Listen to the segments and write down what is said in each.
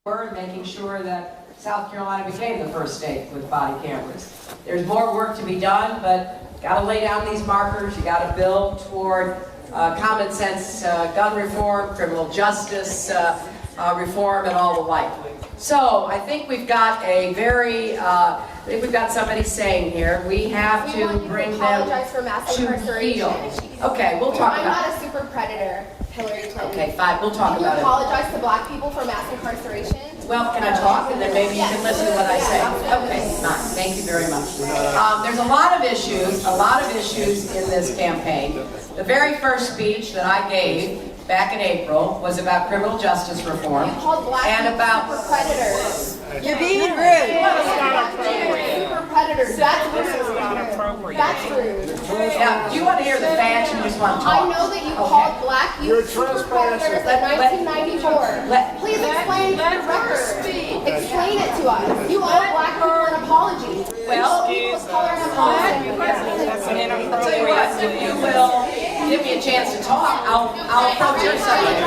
and making sure that South Carolina became the first state with body cameras. There's more work to be done, but got to lay down these markers. You got to build toward common sense gun reform, criminal justice reform, and all the like. So I think we've got a very, I think we've got somebody saying here, we have to bring them apologize for mass incarceration. Okay, we'll talk about it. I'm not a super predator, Hillary Clinton. Okay, fine, we'll talk about it. Can you apologize to black people for mass incarceration? Well, can I talk, and then maybe you can listen to what I say? Okay, fine. Thank you very much. There's a lot of issues in this campaign. The very first speech that I gave back in April was about criminal justice reform and about super predators. You're being rude. Super predators. That's rude. That's rude. Now, do you want to hear the facts or you just want to talk? I know that you called black youth super predators in 1994. Please explain the record. Explain it to us. You owe black people an apology. Well, I'll tell you what, if you will give me a chance to talk, I'll approach your subject.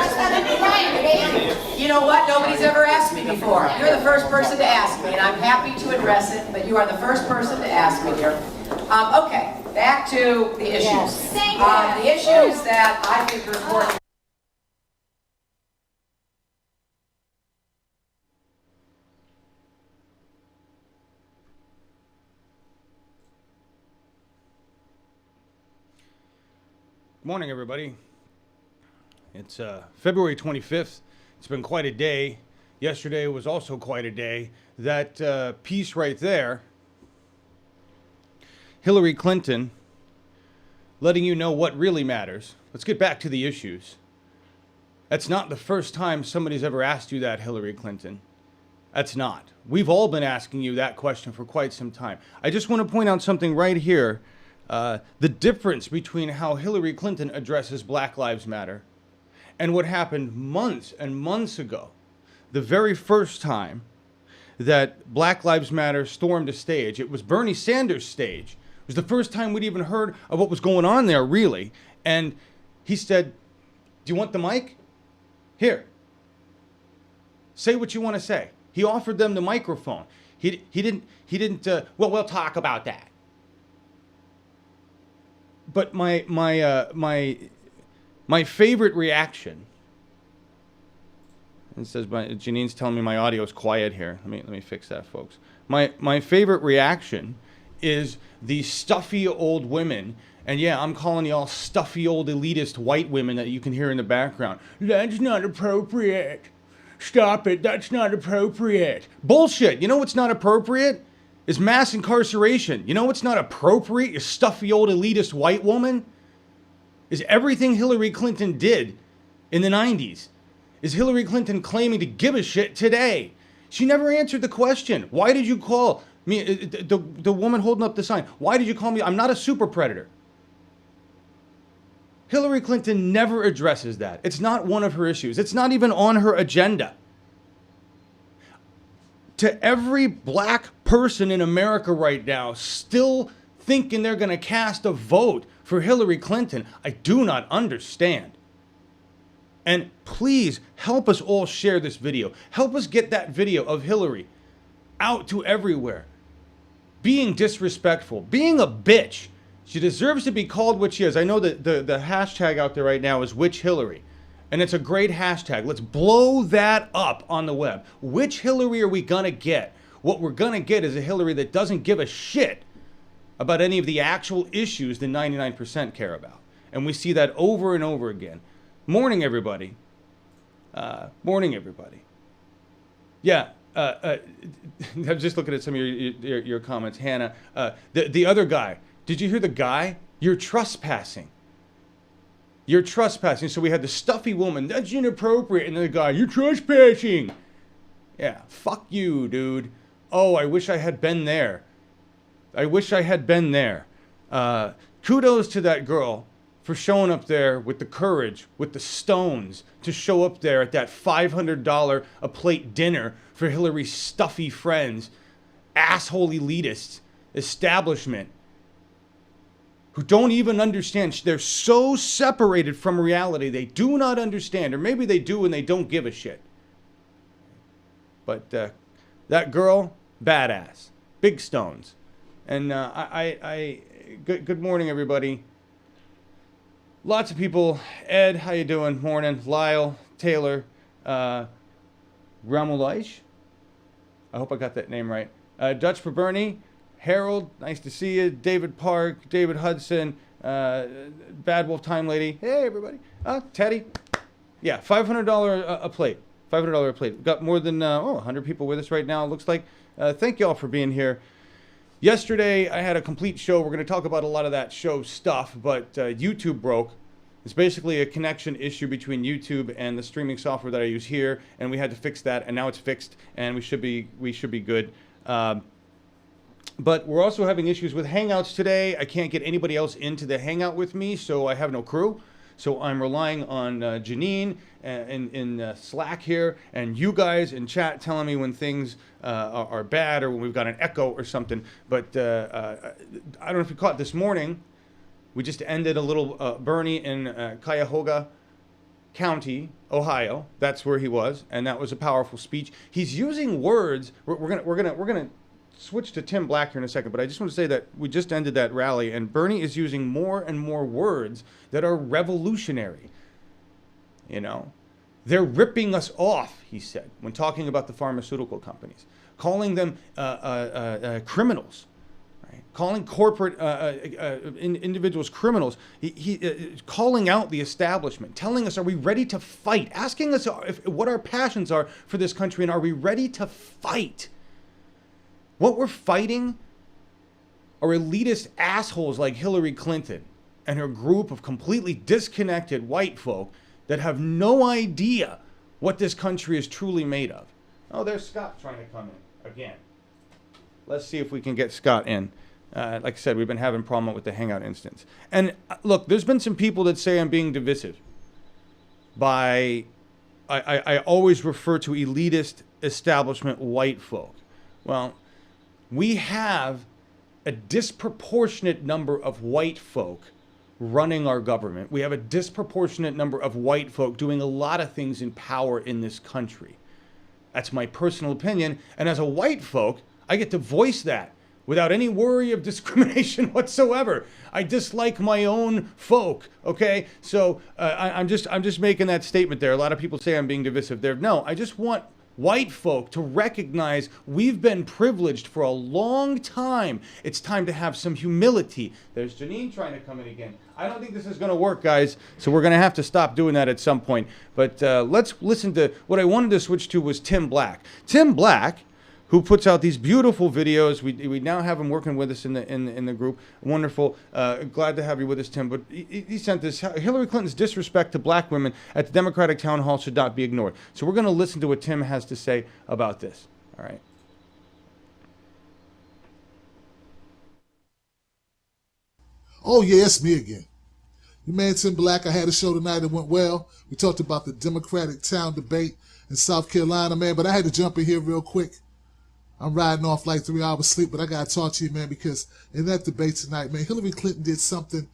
You know what? Nobody's ever asked me before. You're the first person to ask me, and I'm happy to address it, but you are the first person to ask me here. Okay, back to the issues. The issues that I think are important. Good morning, everybody. It's February 25th. It's been quite a day. Yesterday was also quite a day. That piece right there, Hillary Clinton letting you know what really matters. Let's get back to the issues. That's not the first time somebody's ever asked you that, Hillary Clinton. That's not. We've all been asking you that question for quite some time. I just want to point out something right here. The difference between how Hillary Clinton addresses Black Lives Matter and what happened months and months ago, the very first time that Black Lives Matter stormed a stage. It was Bernie Sanders' stage. It was the first time we'd even heard of what was going on there, really. And he said, do you want the mic? Here. Say what you want to say. He offered them the microphone. He didn't, well, we'll talk about that. But my favorite reaction, it says Janine's telling me my audio is quiet here. Let me fix that, folks. My favorite reaction is these stuffy old women, and yeah, I'm calling y'all stuffy old elitist white women that you can hear in the background. That's not appropriate. Stop it. That's not appropriate. Bullshit. You know what's not appropriate? Is mass incarceration. You know what's not appropriate, you stuffy old elitist white woman? Is everything Hillary Clinton did in the 90s. Is Hillary Clinton claiming to give a shit today? She never answered the question. Why did you call me, the woman holding up the sign, why did you call me? I'm not a super predator. Hillary Clinton never addresses that. It's not one of her issues. It's not even on her agenda. To every black person in America right now still thinking they're going to cast a vote for Hillary Clinton, I do not understand. And please help us all share this video. Help us get that video of Hillary out to everywhere. Being disrespectful, being a bitch. She deserves to be called what she is. I know that the hashtag out there right now is Which Hillary. And it's a great hashtag. Let's blow that up on the web. Which Hillary are we going to get? What we're going to get is a Hillary that doesn't give a shit about any of the actual issues the 99% care about. And we see that over and over again. Morning, everybody. Morning, everybody. Yeah, I'm just looking at some of your comments. Hannah, the other guy. Did you hear the guy? You're trespassing. You're trespassing. So we had the stuffy woman, that's inappropriate. And then the guy, you're trespassing. Yeah, fuck you, dude. Oh, I wish I had been there. I wish I had been there. Kudos to that girl for showing up there with the courage, with the stones, to show up there at that $500 a plate dinner for Hillary's stuffy friends, asshole elitists, establishment, who don't even understand. They're so separated from reality, they do not understand. Or maybe they do and they don't give a shit. But that girl, badass, big stones. And good morning, everybody. Lots of people. Ed, how you doing? Morning. Lyle, Taylor, Ramulaish. I hope I got that name right. Dutch for Bernie. Harold, nice to see you. David Park, David Hudson, Bad Wolf Time Lady. Hey, everybody. Teddy. Yeah, $500 a plate. $500 a plate. We've got more than 100 people with us right now, it looks like. Thank you all for being here. Yesterday, I had a complete show. We're going to talk about a lot of that show stuff, but YouTube broke. It's basically a connection issue between YouTube and the streaming software that I use here, and we had to fix that, and now it's fixed, and we should be good. But we're also having issues with Hangouts today. I can't get anybody else into the Hangout with me, so I have no crew. So I'm relying on Janine in Slack here, and you guys in chat telling me when things are bad or when we've got an echo or something. But I don't know if you caught this morning, we just ended a little Bernie in Cuyahoga County, Ohio. That's where he was, and that was a powerful speech. He's using words. We're gonna switch to Tim Black here in a second, but I just want to say that we just ended that rally, and Bernie is using more and more words that are revolutionary. You know, they're ripping us off, he said, when talking about the pharmaceutical companies, calling them criminals, right? Calling corporate individuals criminals. He calling out the establishment, telling us, are we ready to fight? Asking us what our passions are for this country, and are we ready to fight? What we're fighting are elitist assholes like Hillary Clinton and her group of completely disconnected white folk that have no idea what this country is truly made of. Oh, there's Scott trying to come in again. Let's see if we can get Scott in. Like I said, we've been having a problem with the Hangout instance. And look, there's been some people that say I'm being divisive. I always refer to elitist establishment white folk. Well, we have a disproportionate number of white folk running our government. We have a disproportionate number of white folk doing a lot of things in power in this country. That's my personal opinion. And as a white folk, I get to voice that without any worry of discrimination whatsoever. I dislike my own folk, okay? So I'm just making that statement there. A lot of people say I'm being divisive there. No, I just want white folk to recognize we've been privileged for a long time. It's time to have some humility. There's Janine trying to come in again. I don't think this is going to work, guys, so we're going to have to stop doing that at some point. But let's listen to what I wanted to switch to was Tim Black. Tim Black, who puts out these beautiful videos. We now have him working with us in the group. Wonderful. Glad to have you with us, Tim. But he sent this. Hillary Clinton's disrespect to black women at the Democratic town hall should not be ignored. So we're going to listen to what Tim has to say about this. All right. Oh, yeah, it's me again. Your man Tim Black. I had a show tonight that went well. We talked about the Democratic town debate in South Carolina, man. But I had to jump in here real quick. I'm riding off like 3 hours sleep, but I got to talk to you, man, because in that debate tonight, man, Hillary Clinton did something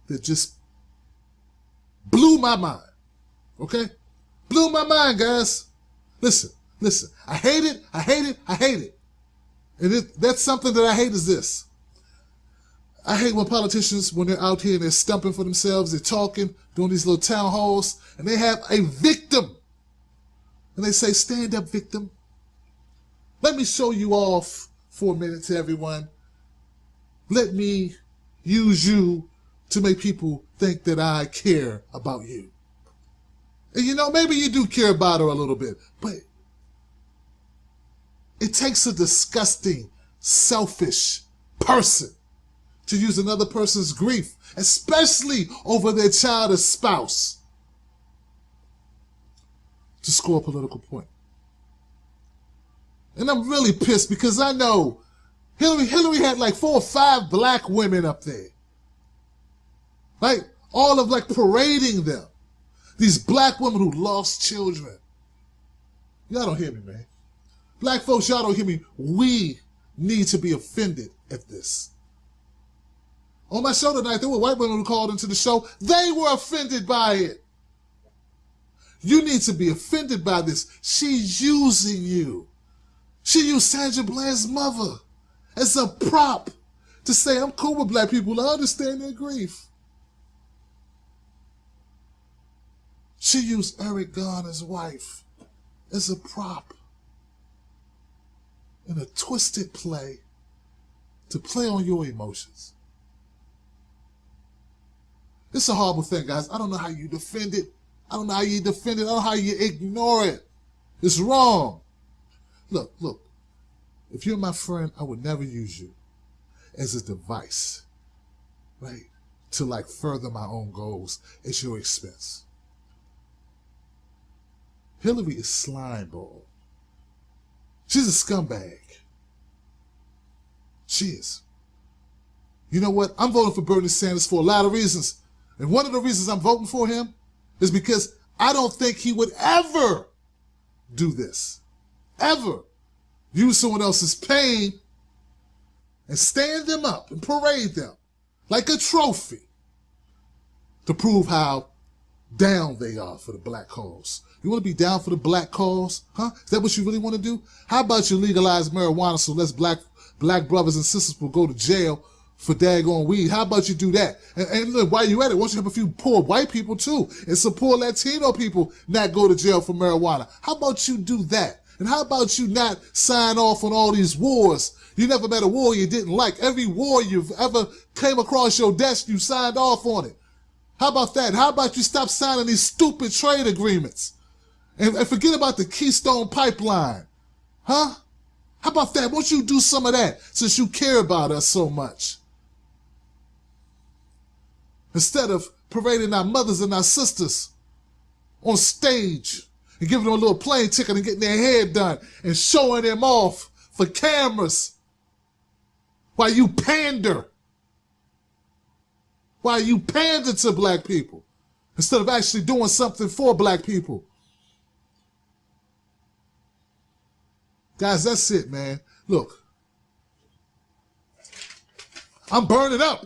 that just blew my mind, okay? Blew my mind, guys. Listen. I hate it. And that's something that I hate is this. I hate when politicians, when they're out here and they're stumping for themselves, they're talking, doing these little town halls, and they have a victim. And they say, stand up, victim. Let me show you off for a minute to everyone. Let me use you to make people think that I care about you. And you know, maybe you do care about her a little bit, but it takes a disgusting, selfish person to use another person's grief, especially over their child or spouse, to score a political point. And I'm really pissed because I know Hillary had like 4 or 5 black women up there. Like, all of like parading them. These black women who lost children. Y'all don't hear me, man. Black folks, y'all don't hear me. We need to be offended at this. On my show tonight, there were white women who called into the show. They were offended by it. You need to be offended by this. She's using you. She used Sandra Bland's mother as a prop to say, I'm cool with black people, I understand their grief. She used Eric Garner's wife as a prop in a twisted play to play on your emotions. It's a horrible thing, guys. I don't know how you defend it. I don't know how you defend it. I don't know how you ignore it. It's wrong. Look. If you're my friend, I would never use you as a device, right? To like further my own goals at your expense. Hillary is slimeball. She's a scumbag. She is. You know what? I'm voting for Bernie Sanders for a lot of reasons. And one of the reasons I'm voting for him is because I don't think he would ever do this. Ever. Use someone else's pain and stand them up and parade them like a trophy to prove how down they are for the black cause. You want to be down for the black cause? Huh? Is that what you really want to do? How about you legalize marijuana so less black brothers and sisters will go to jail for daggone weed? How about you do that? And look, while you at it, why don't you have a few poor white people too and some poor Latino people not go to jail for marijuana? How about you do that? And how about you not sign off on all these wars? You never met a war you didn't like. Every war you've ever came across your desk, you signed off on it. How about that? How about you stop signing these stupid trade agreements? And forget about the Keystone Pipeline. Huh? How about that? Won't you do some of that since you care about us so much? Instead of parading our mothers and our sisters on stage and giving them a little plane ticket and getting their hair done and showing them off for cameras while you pander. While you pander to black people instead of actually doing something for black people. Guys, that's it, man. Look, I'm burning up.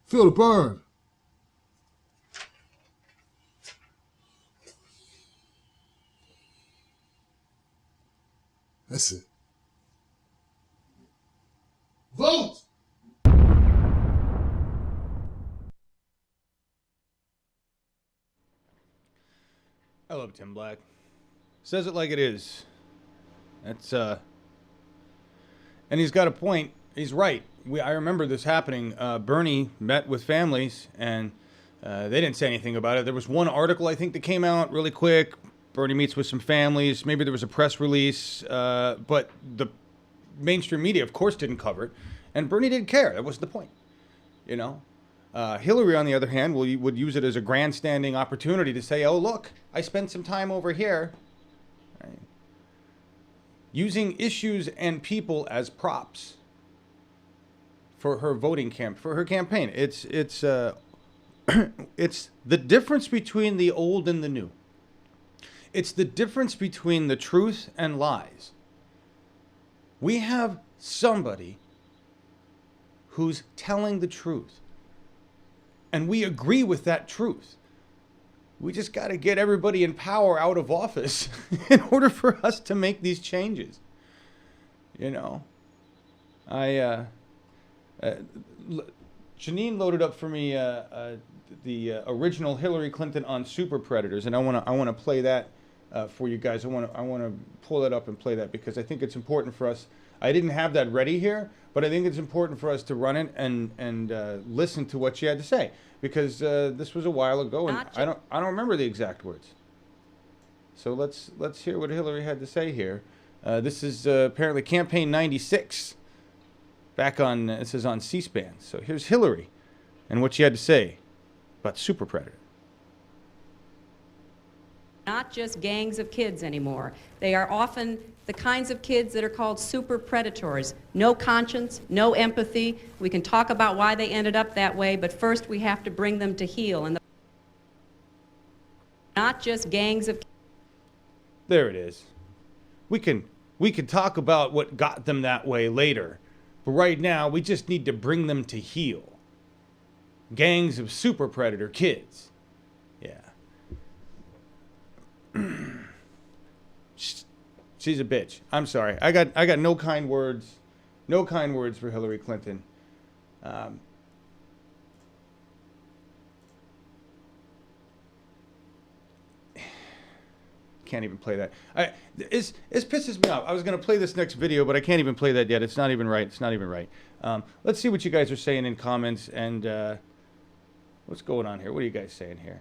Feel the burn. That's it. Vote! I love Tim Black. Says it like it is. That's and he's got a point. He's right. I remember this happening. Bernie met with families and they didn't say anything about it. There was one article I think that came out really quick. Bernie meets with some families. Maybe there was a press release, but the mainstream media, of course, didn't cover it, and Bernie didn't care. That was the point, you know. Hillary, on the other hand, would use it as a grandstanding opportunity to say, "Oh, look, I spent some time over here," right? Using issues and people as props for her voting for her campaign. It's it's the difference between the old and the new. It's the difference between the truth and lies. We have somebody who's telling the truth, and we agree with that truth. We just got to get everybody in power out of office in order for us to make these changes. You know, Janine loaded up for me the original Hillary Clinton on Super Predators, and I want to play that for you guys. I want to pull it up and play that because I think it's important for us. I didn't have that ready here, but I think it's important for us to run it and listen to what she had to say because this was a while ago, and I don't remember the exact words. So let's hear what Hillary had to say here. This is apparently campaign 96. Back on this is on C-SPAN. So here's Hillary and what she had to say about Super Predator. Not just gangs of kids anymore. They are often the kinds of kids that are called super predators. No conscience, no empathy. We can talk about why they ended up that way, but first we have to bring them to heel. And not just gangs of. There it is. We can talk about what got them that way later, but right now we just need to bring them to heel. Gangs of super predator kids. Yeah. She's a bitch. I'm sorry. I got no kind words. No kind words for Hillary Clinton. Can't even play that. It pisses me off. I was going to play this next video, but I can't even play that yet. It's not even right. It's not even right. Let's see what you guys are saying in comments. And what's going on here? What are you guys saying here?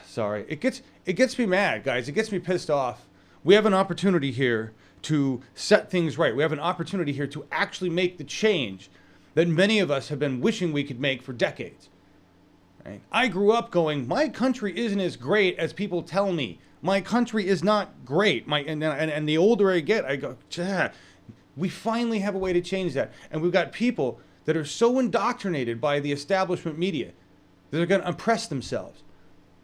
Sorry. It gets me mad, guys. It gets me pissed off. We have an opportunity here to set things right. We have an opportunity here to actually make the change that many of us have been wishing we could make for decades. Right? I grew up going, my country isn't as great as people tell me. My country is not great. And the older I get, I go, we finally have a way to change that. And we've got people that are so indoctrinated by the establishment media that they're going to oppress themselves.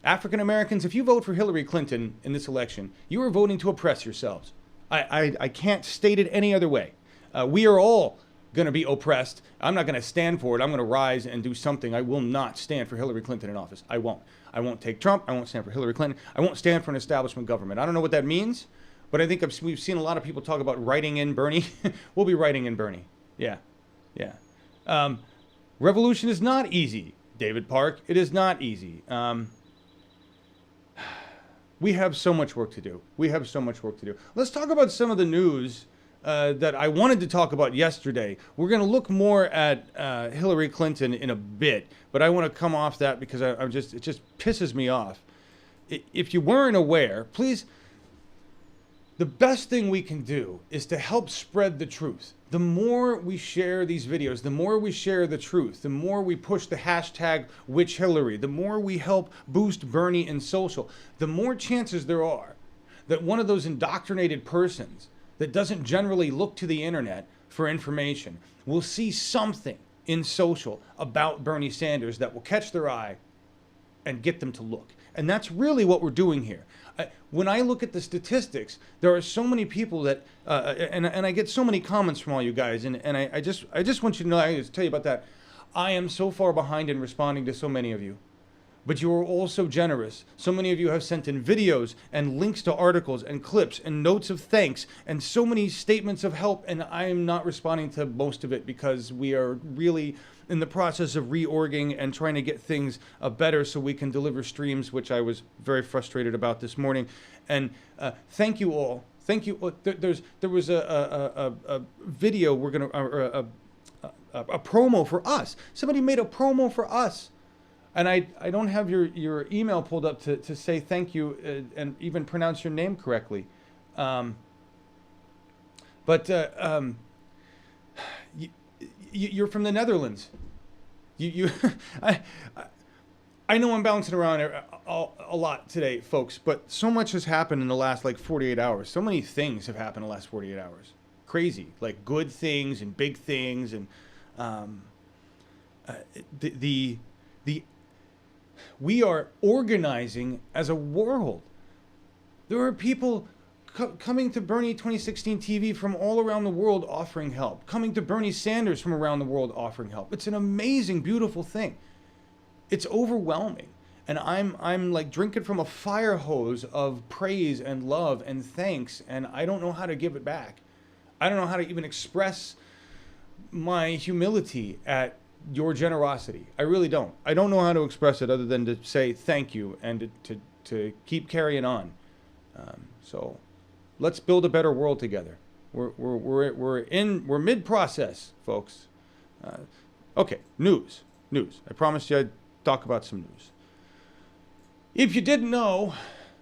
African Americans, if you vote for Hillary Clinton in this election, you are voting to oppress yourselves. I can't state it any other way. We are all going to be oppressed. I'm not going to stand for it. I'm going to rise and do something. I will not stand for Hillary Clinton in office. I won't. I won't take Trump. I won't stand for Hillary Clinton. I won't stand for an establishment government. I don't know what that means, but I think we've seen a lot of people talk about writing in Bernie. We'll be writing in Bernie. Yeah. Revolution is not easy, David Park. It is not easy. We have so much work to do. Let's talk about some of the news that I wanted to talk about yesterday. We're going to look more at Hillary Clinton in a bit, but I want to come off that because it just pisses me off. If you weren't aware, please, the best thing we can do is to help spread the truth. The more we share these videos, the more we share the truth, the more we push the hashtag #WitchHillary, the more we help boost Bernie in social, the more chances there are that one of those indoctrinated persons that doesn't generally look to the internet for information will see something in social about Bernie Sanders that will catch their eye and get them to look. And that's really what we're doing here. When I look at the statistics, there are so many people that, and I get so many comments from all you guys, and I just want you to know, I just tell you about that. I am so far behind in responding to so many of you. But you are all so generous. So many of you have sent in videos and links to articles and clips and notes of thanks and so many statements of help, and I am not responding to most of it because we are really in the process of reorging and trying to get things better so we can deliver streams, which I was very frustrated about this morning. And thank you all. Thank you. There was a video we're gonna a promo for us. Somebody made a promo for us. And I don't have your email pulled up to say thank you and even pronounce your name correctly. You're from the Netherlands. I know I'm bouncing around a lot today, folks, but so much has happened in the last 48 hours. So many things have happened in the last 48 hours. Crazy, like good things and big things, and we are organizing as a world. There are people coming to Bernie 2016 TV from all around the world offering help, coming to Bernie Sanders from around the world offering help. It's an amazing, beautiful thing. It's overwhelming. And I'm like drinking from a fire hose of praise and love and thanks, and I don't know how to give it back. I don't know how to even express my humility at your generosity. I really don't. I don't know how to express it other than to say thank you and to keep carrying on. So let's build a better world together. We're mid-process, folks. Okay, news. I promised you I'd talk about some news. If you didn't know,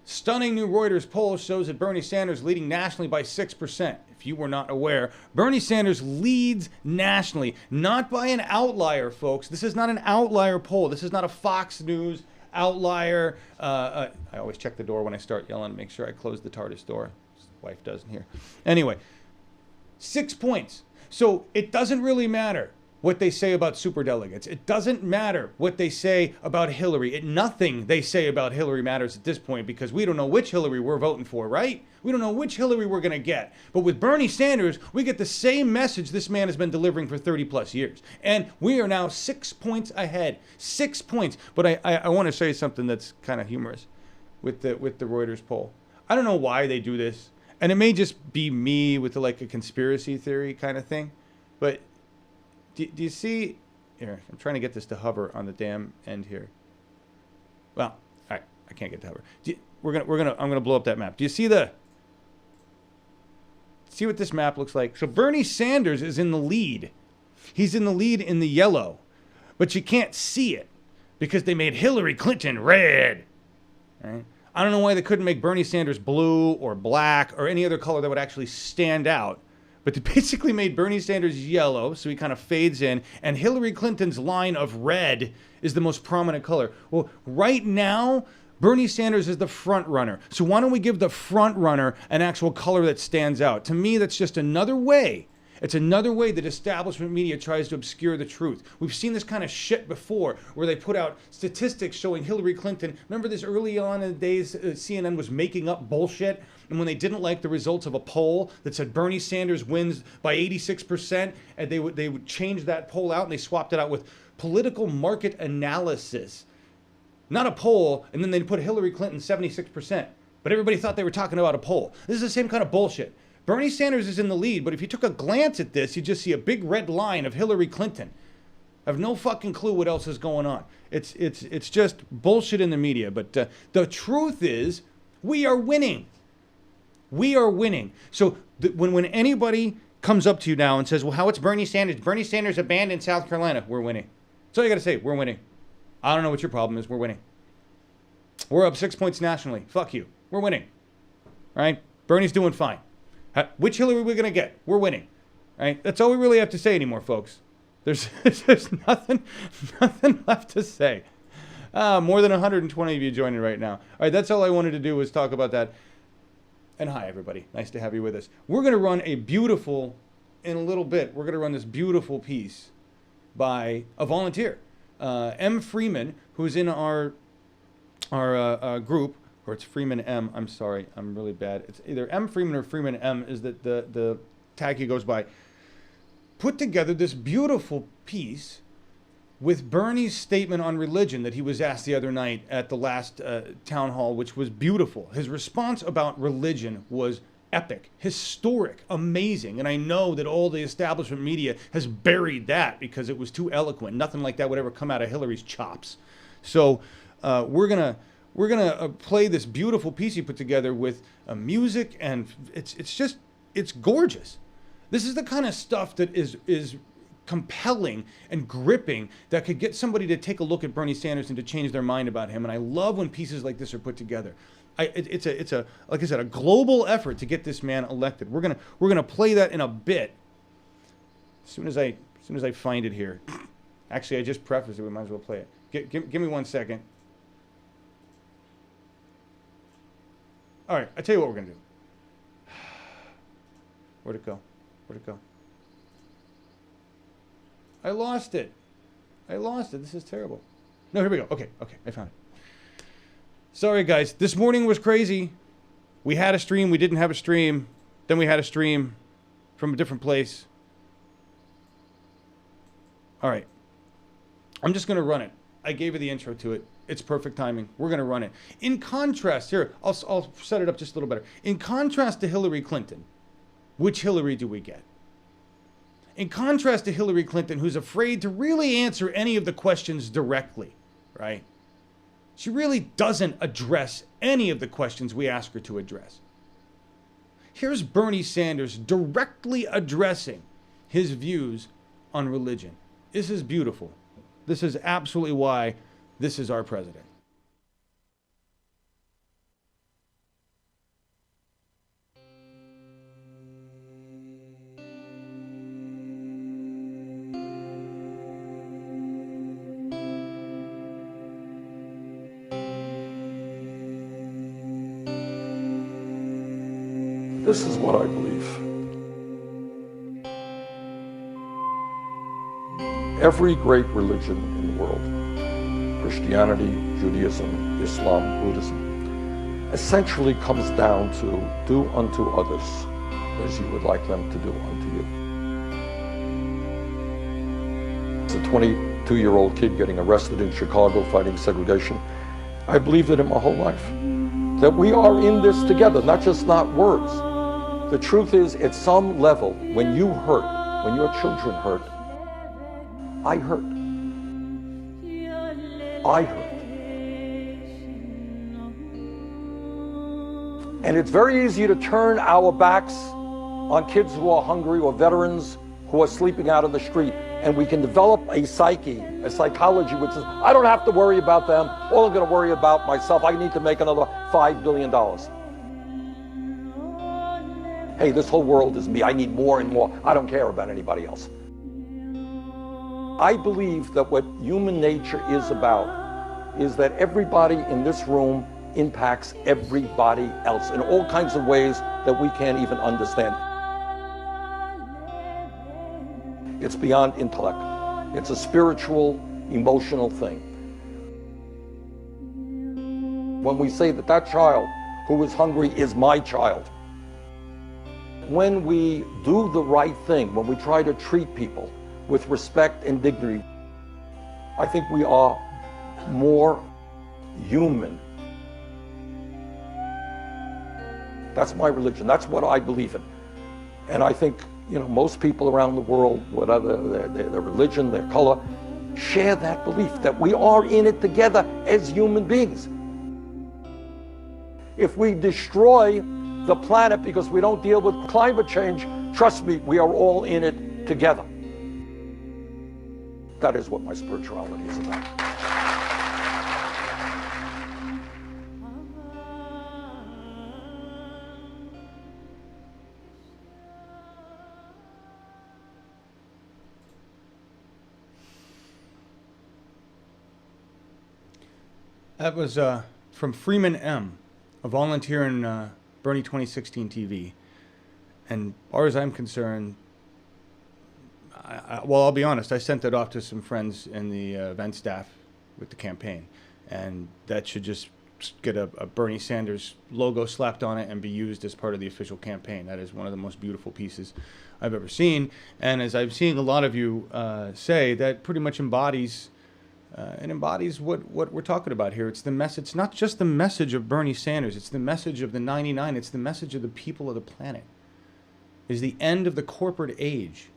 stunning new Reuters poll shows that Bernie Sanders leading nationally by 6%. If you were not aware, Bernie Sanders leads nationally, not by an outlier, folks. This is not an outlier poll. This is not a Fox News outlier. I always check the door when I start yelling to make sure I close the TARDIS door. His wife doesn't hear. Anyway, 6 points. So it doesn't really matter what they say about superdelegates. It doesn't matter what they say about Hillary. Nothing they say about Hillary matters at this point because we don't know which Hillary we're voting for, right? We don't know which Hillary we're going to get. But with Bernie Sanders, we get the same message this man has been delivering for 30 plus years. And we are now 6 points ahead. 6 points. But I want to say something that's kind of humorous with the Reuters poll. I don't know why they do this. And it may just be me with like a conspiracy theory kind of thing. But do you see... Here, I'm trying to get this to hover on the damn end here. Well, all right, I can't get to hover. I'm gonna blow up that map. Do you see see what this map looks like? So Bernie Sanders is in the lead. He's in the lead in the yellow, but you can't see it because they made Hillary Clinton red. Right? I don't know why they couldn't make Bernie Sanders blue or black or any other color that would actually stand out. But they basically made Bernie Sanders yellow, so he kind of fades in, and Hillary Clinton's line of red is the most prominent color. Well, right now, Bernie Sanders is the front runner. So why don't we give the front runner an actual color that stands out? To me, that's just another way. It's another way that establishment media tries to obscure the truth. We've seen this kind of shit before, where they put out statistics showing Hillary Clinton. Remember this early on in the days, CNN was making up bullshit? And when they didn't like the results of a poll that said Bernie Sanders wins by 86%, and they would change that poll out, and they swapped it out with political market analysis. Not a poll, and then they put Hillary Clinton 76%. But everybody thought they were talking about a poll. This is the same kind of bullshit. Bernie Sanders is in the lead, but if you took a glance at this, you just see a big red line of Hillary Clinton. I have no fucking clue what else is going on. It's just bullshit in the media. But the truth is, we are winning. We are winning. So when anybody comes up to you now and says, well, how it's Bernie Sanders? Bernie Sanders abandoned South Carolina. We're winning. That's all you got to say. We're winning. I don't know what your problem is. We're winning. We're up 6 points nationally. Fuck you. We're winning. All right? Bernie's doing fine. Which Hillary are we going to get? We're winning. Right? That's all we really have to say anymore, folks. There's nothing left to say. More than 120 of you joining right now. All right, that's all I wanted to do was talk about that. And hi, everybody. Nice to have you with us. We're going to run in a little bit, we're going to run this beautiful piece by a volunteer. M. Freeman, who's in our group, or it's Freeman M. I'm sorry, I'm really bad. It's either M. Freeman or Freeman M. is the tag he goes by. Put together this beautiful piece with Bernie's statement on religion that he was asked the other night at the last town hall, which was beautiful. His response about religion was epic, historic, amazing. And I know that all the establishment media has buried that because it was too eloquent. Nothing like that would ever come out of Hillary's chops. So we're gonna play this beautiful piece he put together with music, and it's gorgeous. This is the kind of stuff that is compelling and gripping that could get somebody to take a look at Bernie Sanders and to change their mind about him. And I love when pieces like this are put together. It's a like I said, a global effort to get this man elected. We're gonna play that in a bit. As soon as I find it here. Actually, I just prefaced it. We might as well play it. Give me 1 second. All right, I tell you what we're gonna do. Where'd it go? I lost it. This is terrible. No, here we go. Okay, I found it. Sorry, guys. This morning was crazy. We had a stream. We didn't have a stream. Then we had a stream from a different place. All right. I'm just going to run it. I gave you the intro to it. It's perfect timing. We're going to run it. In contrast, here, I'll set it up just a little better. In contrast to Hillary Clinton, which Hillary do we get? In contrast to Hillary Clinton, who's afraid to really answer any of the questions directly, right? She really doesn't address any of the questions we ask her to address. Here's Bernie Sanders directly addressing his views on religion. This is beautiful. This is absolutely why this is our president. This is what I believe. Every great religion in the world, Christianity, Judaism, Islam, Buddhism, essentially comes down to do unto others as you would like them to do unto you. As a 22-year-old kid getting arrested in Chicago fighting segregation, I believed it in my whole life. that we are in this together, not words. The truth is, at some level, when you hurt, when your children hurt, I hurt. I hurt. And it's very easy to turn our backs on kids who are hungry or veterans who are sleeping out on the street. And we can develop a psyche, a psychology which says, I don't have to worry about them. All I'm going to worry about myself. I need to make another $5 billion. Hey, this whole world is me. I need more and more. I don't care about anybody else. I believe that what human nature is about is that everybody in this room impacts everybody else in all kinds of ways that we can't even understand. It's beyond intellect. It's a spiritual, emotional thing. When we say that that child who is hungry is my child, when we do the right thing, when we try to treat people with respect and dignity, I think we are more human. That's my religion. That's what I believe in. And I think, you know, most people around the world, whatever their religion, their color, share that belief that we are in it together as human beings. If we destroy the planet because we don't deal with climate change, trust me, we are all in it together. That is what my spirituality is about. That was from Freeman M., a volunteer in Bernie 2016 TV. And as far as I'm concerned, well, I'll be honest, I sent that off to some friends in the event staff with the campaign. And that should just get a Bernie Sanders logo slapped on it and be used as part of the official campaign. That is one of the most beautiful pieces I've ever seen. And as I'm seeing a lot of you say, that pretty much embodies what we're talking about here. It's the message. It's not just the message of Bernie Sanders. It's the message of the 99. It's the message of the people of the planet. It's the end of the corporate age.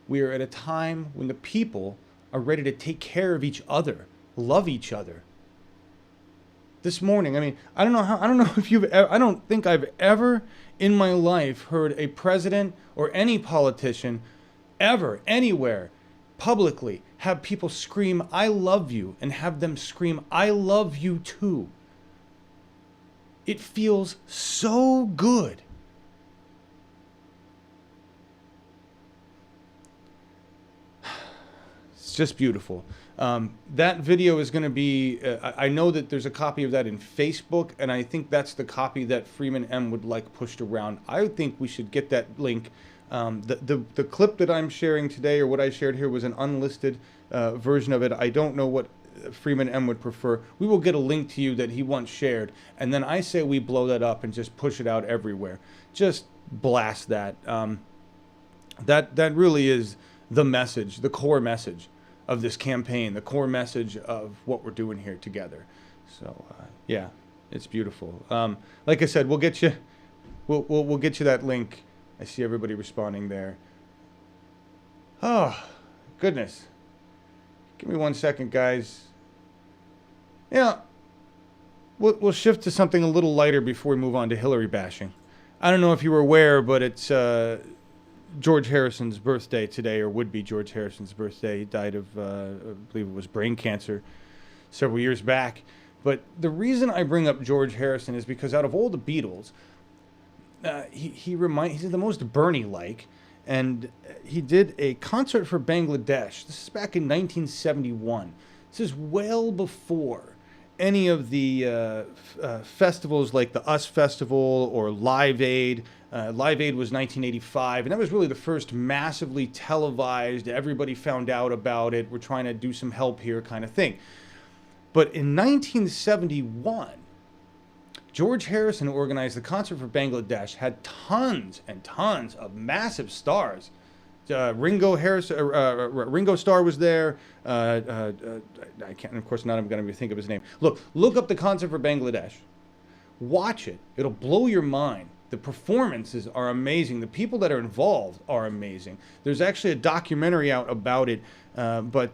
We are at a time when the people are ready to take care of each other, love each other. This morning, I mean, I don't know if you've ever, I don't think I've ever in my life heard a president or any politician ever, anywhere, publicly have people scream, I love you, and have them scream, I love you too. It feels so good. It's just beautiful. That video is going to be, I know that there's a copy of that in Facebook, and I think that's the copy that Freeman M. would like pushed around. I think we should get that link. The clip that I'm sharing today, or what I shared here, was an unlisted version of it. I don't know what Freeman M. would prefer. We will get a link to you that he once shared, and then I say we blow that up and just push it out everywhere. Just blast that. That really is the message, the core message of this campaign, the core message of what we're doing here together. So yeah, it's beautiful. Like I said, we'll get you that link. I see everybody responding there. Oh, goodness. Give me 1 second, guys. Yeah, we'll shift to something a little lighter before we move on to Hillary bashing. I don't know if you were aware, but it's George Harrison's birthday today, or would be George Harrison's birthday. He died of, I believe it was brain cancer several years back. But the reason I bring up George Harrison is because out of all the Beatles, he's the most Bernie-like, and he did a concert for Bangladesh. This is back in 1971. This is well before any of the festivals like the US Festival or Live Aid. Live Aid was 1985, and that was really the first massively televised, everybody found out about it, we're trying to do some help here kind of thing. But in 1971, George Harrison organized the concert for Bangladesh, had tons and tons of massive stars. Ringo Starr was there. I can't, of course, not I'm going to think of his name. Look up the concert for Bangladesh. Watch it. It'll blow your mind. The performances are amazing. The people that are involved are amazing. There's actually a documentary out about it, but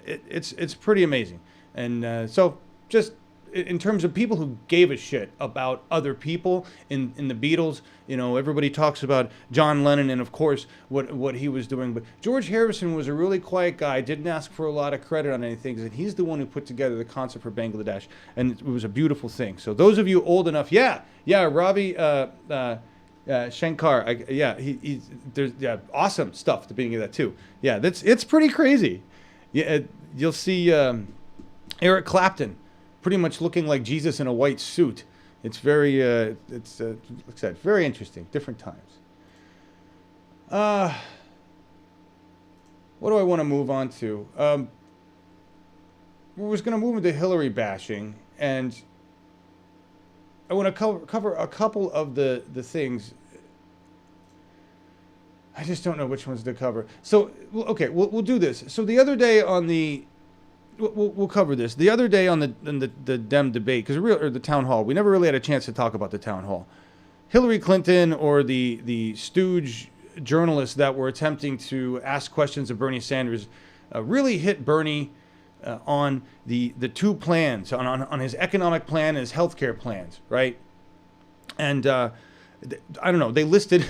it's pretty amazing. And so just in terms of people who gave a shit about other people in the Beatles, you know, everybody talks about John Lennon and, of course, what he was doing. But George Harrison was a really quiet guy, didn't ask for a lot of credit on anything, and he's the one who put together the concert for Bangladesh, and it was a beautiful thing. So those of you old enough, Ravi Shankar, there's awesome stuff at the beginning of that too. Yeah, it's pretty crazy. Yeah, you'll see Eric Clapton pretty much looking like Jesus in a white suit. It's very, like I said, very interesting. Different times. What do I want to move on to? We was going to move into Hillary bashing, and I want to cover a couple of the things. I just don't know which ones to cover. So, okay, we'll do this. So the other day on the We'll cover this. The other day on the Dem debate, or the town hall, we never really had a chance to talk about the town hall. Hillary Clinton or the stooge journalists that were attempting to ask questions of Bernie Sanders really hit Bernie on the two plans, on his economic plan and his healthcare plans, right? And I don't know, they listed,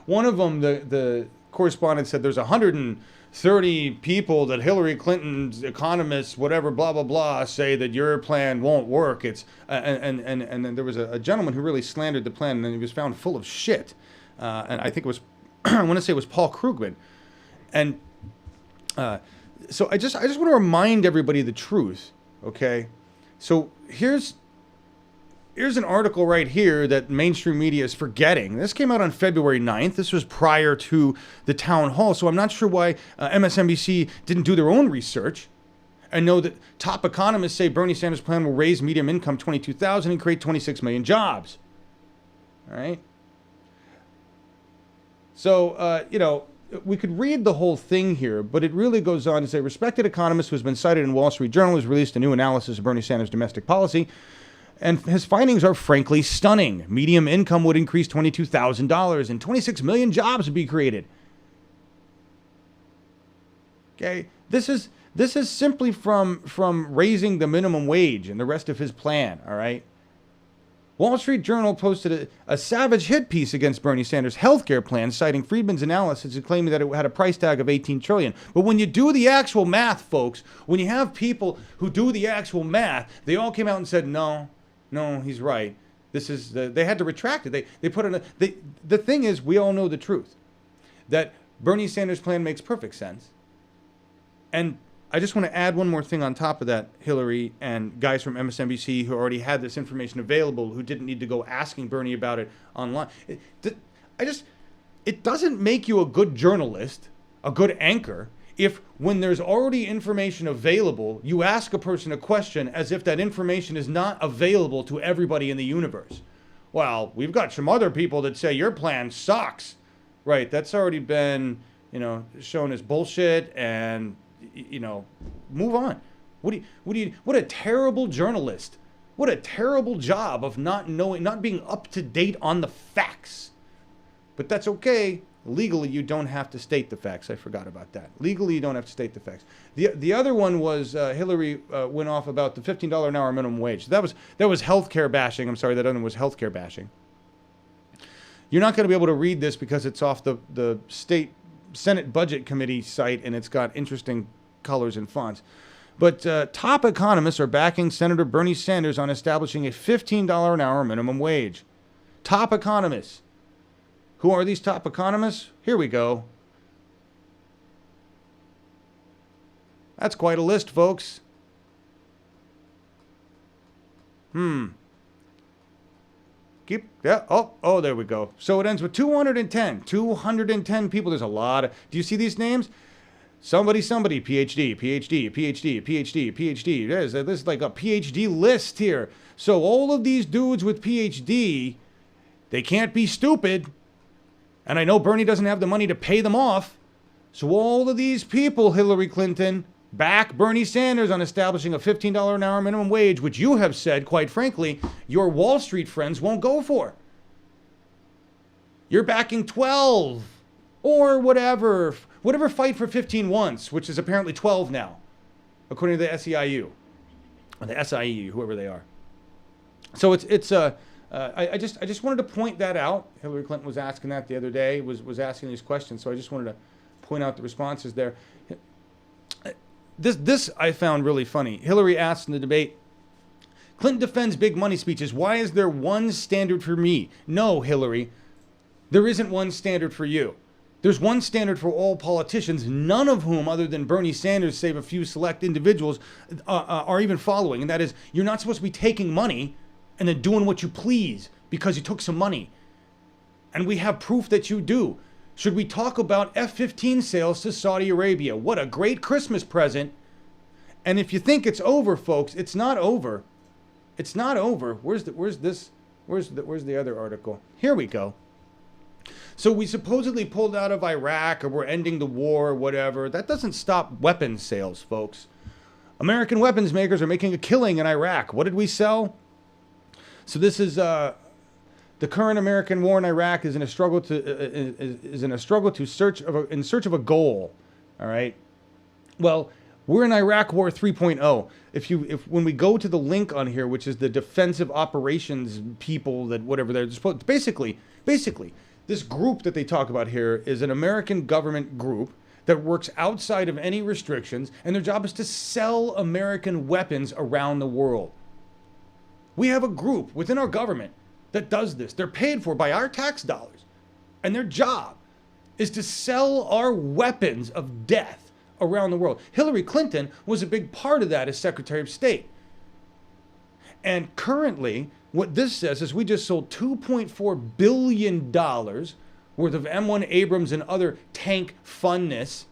one of them, the correspondent said there's 130 people that Hillary Clinton's economists, whatever, blah, blah, blah, say that your plan won't work. It's and then there was a gentleman who really slandered the plan, and then he was found full of shit. And I think it was, I want to say it was Paul Krugman. And so I just want to remind everybody the truth, okay? So here's an article right here that mainstream media is forgetting. This came out on February 9th. This was prior to the town hall, so I'm not sure why MSNBC didn't do their own research and know that top economists say Bernie Sanders' plan will raise median income $22,000 and create 26 million jobs. All right? So, we could read the whole thing here, but it really goes on to say, respected economist who has been cited in Wall Street Journal has released a new analysis of Bernie Sanders' domestic policy. And his findings are frankly stunning. Median income would increase $22,000 and 26 million jobs would be created. Okay, this is simply from raising the minimum wage and the rest of his plan, all right? Wall Street Journal posted a savage hit piece against Bernie Sanders' healthcare plan, citing Friedman's analysis and claiming that it had a price tag of $18 trillion. But when you do the actual math, folks, when you have people who do the actual math, they all came out and said, no, he's right. This is they had to retract it. They put in the thing is, we all know the truth, that Bernie Sanders' plan makes perfect sense. And I just want to add one more thing on top of that, Hillary and guys from MSNBC who already had this information available, who didn't need to go asking Bernie about it online. It doesn't make you a good journalist, a good anchor, if when there's already information available, you ask a person a question as if that information is not available to everybody in the universe. Well, we've got some other people that say your plan sucks. Right, that's already been, shown as bullshit, and move on. What a terrible journalist. What a terrible job of not being up to date on the facts. But that's okay. Legally, you don't have to state the facts. I forgot about that. Legally, you don't have to state the facts. The other one was Hillary went off about the $15 an hour minimum wage. That was healthcare bashing. I'm sorry, that other one was healthcare bashing. You're not going to be able to read this because it's off the state Senate Budget Committee site, and it's got interesting colors and fonts. But top economists are backing Senator Bernie Sanders on establishing a $15 an hour minimum wage. Top economists. Who are these top economists? Here we go. That's quite a list, folks. Oh, there we go. So it ends with 210. 210 people. There's a lot of... Do you see these names? Somebody, PhD, PhD, PhD, PhD, PhD. There's like a PhD list here. So all of these dudes with PhD, they can't be stupid. And I know Bernie doesn't have the money to pay them off. So all of these people, Hillary Clinton, back Bernie Sanders on establishing a $15 an hour minimum wage, which you have said, quite frankly, your Wall Street friends won't go for. You're backing 12 or whatever fight for 15 once, which is apparently 12 now, according to the SEIU or the SIE, whoever they are. So I just wanted to point that out. Hillary Clinton was asking that the other day, was asking these questions. So I just wanted to point out the responses there. This I found really funny. Hillary asked in the debate, Clinton defends big money speeches. Why is there one standard for me? No, Hillary, there isn't one standard for you. There's one standard for all politicians, none of whom, other than Bernie Sanders, save a few select individuals, are even following. And that is, you're not supposed to be taking money and then doing what you please because you took some money. And we have proof that you do. Should we talk about F-15 sales to Saudi Arabia? What a great Christmas present. And if you think it's over, folks, it's not over. It's not over. Where's the other article? Here we go. So we supposedly pulled out of Iraq, or we're ending the war, or whatever. That doesn't stop weapons sales, folks. American weapons makers are making a killing in Iraq. What did we sell? So this is the current American war in Iraq is in search of a goal. All right. Well, we're in Iraq War 3.0. If when we go to the link on here, which is the defensive operations people that whatever they're supposed, basically, this group that they talk about here is an American government group that works outside of any restrictions, and their job is to sell American weapons around the world. We have a group within our government that does this. They're paid for by our tax dollars, and their job is to sell our weapons of death around the world. Hillary Clinton was a big part of that as Secretary of State. And currently, what this says is we just sold $2.4 billion worth of M1 Abrams and other tank funness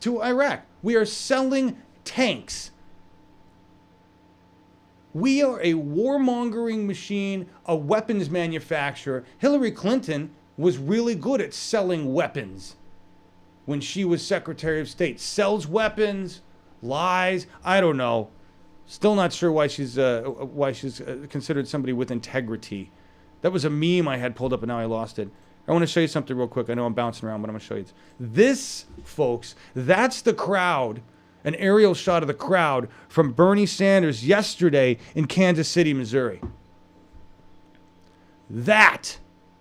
to Iraq. We are selling tanks. We are a warmongering machine, a weapons manufacturer. Hillary Clinton was really good at selling weapons when she was Secretary of State. Sells weapons, lies, I don't know. Still not sure why she's considered somebody with integrity. That was a meme I had pulled up and now I lost it. I want to show you something real quick. I know I'm bouncing around, but I'm going to show you this, folks. That's the crowd, an aerial shot of the crowd from Bernie Sanders yesterday in Kansas City, Missouri. That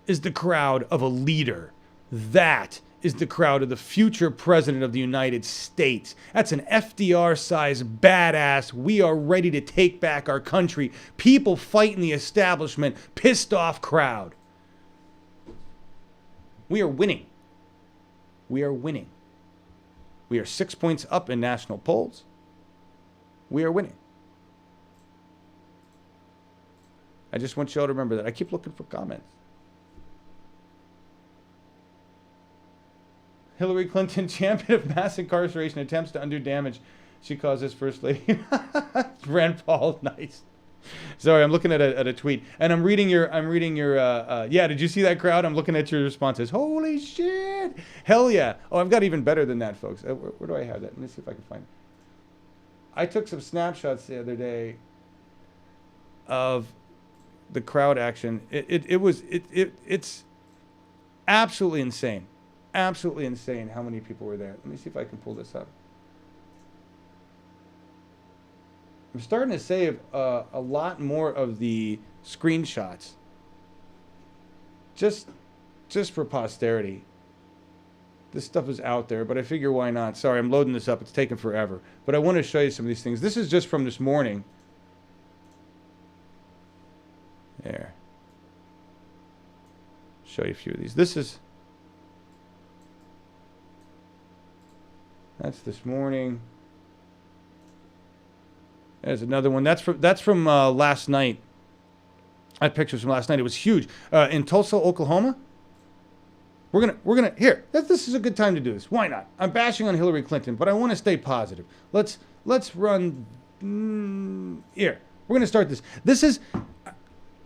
is the crowd of a leader. That is the crowd of the future president of the United States. That's an FDR-sized badass. We are ready to take back our country. People fighting the establishment, pissed off crowd. We are winning. We are winning. We are 6 points up in national polls. We are winning. I just want you all to remember that. I keep looking for comments. Hillary Clinton, champion of mass incarceration, attempts to undo damage she causes First Lady. Rand Paul, nice. Sorry, I'm looking at a tweet, and I'm reading your. Yeah, did you see that crowd? I'm looking at your responses. Holy shit! Hell yeah! Oh, I've got even better than that, folks. Where do I have that? Let me see if I can find it. I took some snapshots the other day of the crowd action. It's absolutely insane. Absolutely insane how many people were there. Let me see if I can pull this up. I'm starting to save a lot more of the screenshots just for posterity. This stuff is out there, but I figure why not? Sorry, I'm loading this up. It's taking forever. But I want to show you some of these things. This is just from this morning. There. Show you a few of these. That's this morning. There's another one. That's from last night. I had pictures from last night. It was huge in Tulsa, Oklahoma. We're gonna here. This is a good time to do this. Why not? I'm bashing on Hillary Clinton, but I want to stay positive. Let's run here. We're gonna start this. This is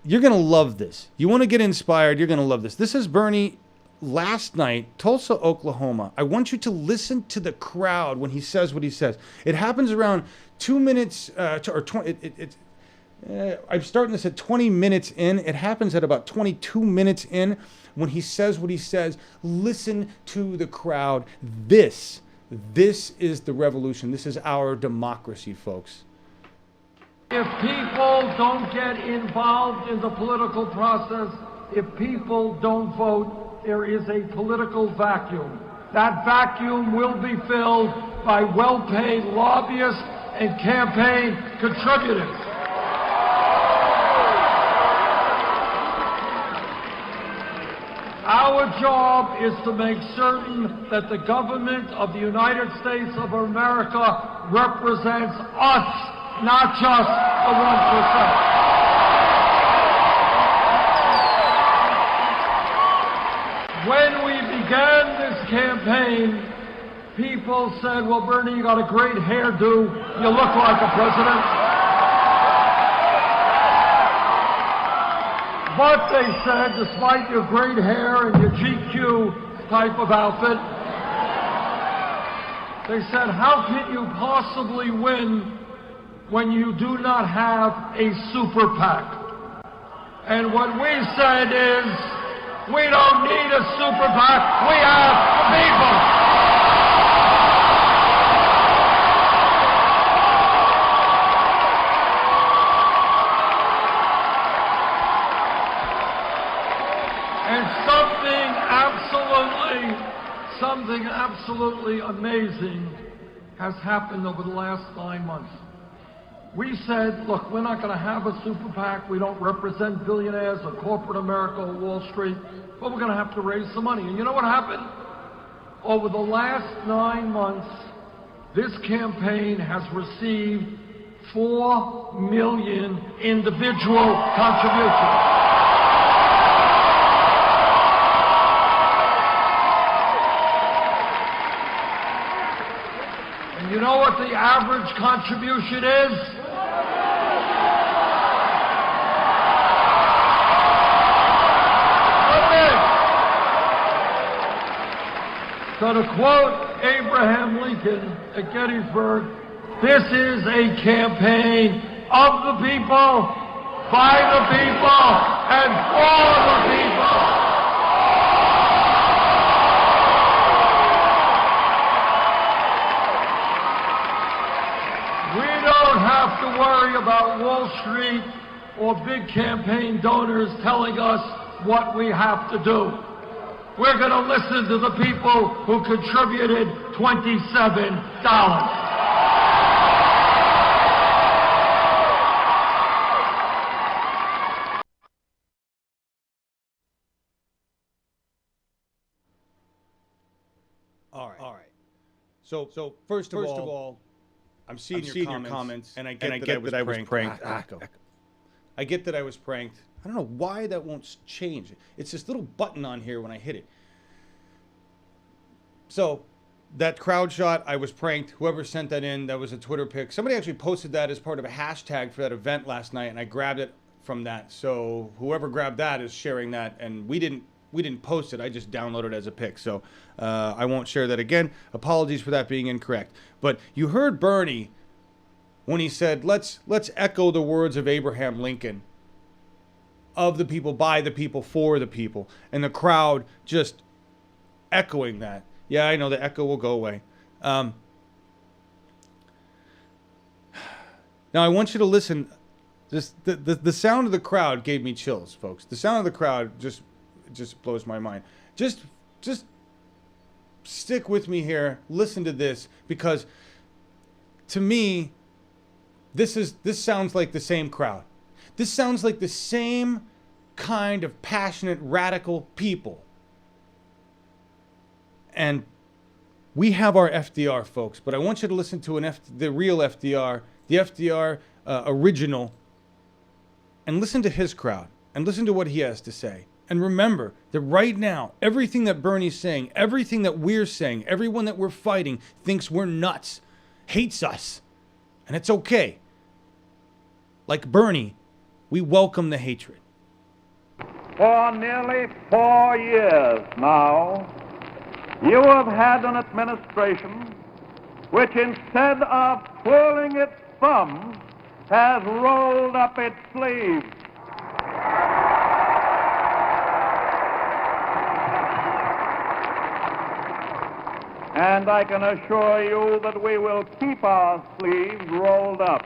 you're gonna love this. You want to get inspired? You're gonna love this. This is Bernie. Last night, Tulsa, Oklahoma. I want you to listen to the crowd when he says what he says. It happens around 2 minutes or 20. I'm starting this at 20 minutes in. It happens at about 22 minutes in when he says what he says. Listen to the crowd. This is the revolution. This is our democracy, folks. If people don't get involved in the political process, if people don't vote, there is a political vacuum. That vacuum will be filled by well-paid lobbyists and campaign contributors. Our job is to make certain that the government of the United States of America represents us, not just the 1%. When we began this campaign, people said, well, Bernie, you got a great hairdo. You look like a president. But they said, despite your great hair and your GQ type of outfit, they said, how can you possibly win when you do not have a super PAC? And what we said is, we don't need a super PAC, we have people. Something absolutely amazing has happened over the last 9 months. We said, look, we're not going to have a super PAC. We don't represent billionaires or corporate America or Wall Street, but we're going to have to raise some money. And you know what happened? Over the last 9 months, this campaign has received 4 million individual contributions. You know what the average contribution is? So to quote Abraham Lincoln at Gettysburg, this is a campaign of the people, by the people, and for the people. Have to worry about Wall Street or big campaign donors telling us what we have to do. We're going to listen to the people who contributed $27. All right. So first of all, I'm seeing your comments, and I get that I was pranked. I get that I was pranked. I don't know why that won't change. It's this little button on here when I hit it. So that crowd shot, I was pranked. Whoever sent that in, that was a Twitter pic. Somebody actually posted that as part of a hashtag for that event last night, and I grabbed it from that. So whoever grabbed that is sharing that, and we didn't post it. I just downloaded it as a pic. So I won't share that again. Apologies for that being incorrect. But you heard Bernie when he said, let's echo the words of Abraham Lincoln, of the people, by the people, for the people. And the crowd just echoing that. Yeah, I know the echo will go away. Now I want you to listen. The sound of the crowd gave me chills, folks. The sound of the crowd just blows my mind. Just stick with me here. Listen to this, because to me, this sounds like the same crowd. This sounds like the same kind of passionate, radical people. And we have our FDR, folks, but I want you to listen to the real FDR, the FDR original, and listen to his crowd, and listen to what he has to say. And remember that right now, everything that Bernie's saying, everything that we're saying, everyone that we're fighting thinks we're nuts, hates us. And it's okay. Like Bernie, we welcome the hatred. For nearly 4 years now, you have had an administration which, instead of twirling its thumbs, has rolled up its sleeves. And I can assure you that we will keep our sleeves rolled up.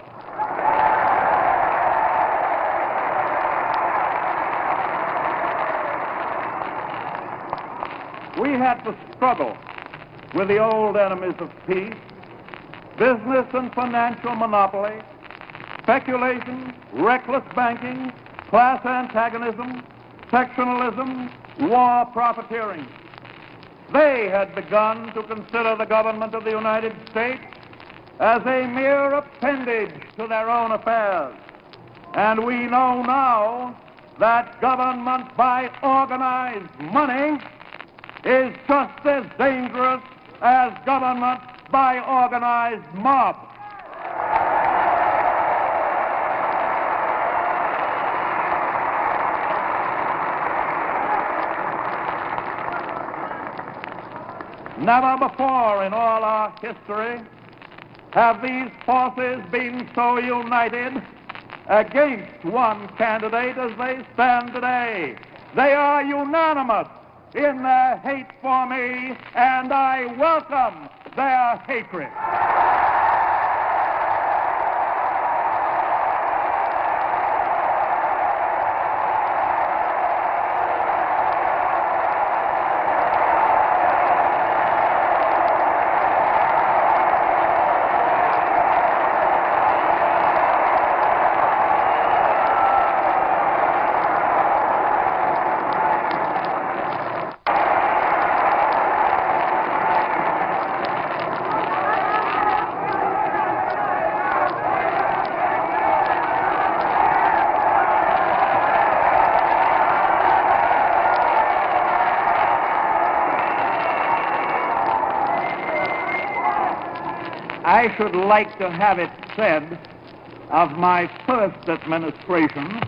We had to struggle with the old enemies of peace, business and financial monopoly, speculation, reckless banking, class antagonism, sectionalism, war profiteering. They had begun to consider the government of the United States as a mere appendage to their own affairs. And we know now that government by organized money is just as dangerous as government by organized mob. Never before in all our history have these forces been so united against one candidate as they stand today. They are unanimous in their hate for me, and I welcome their hatred. I should like to have it said of my first administration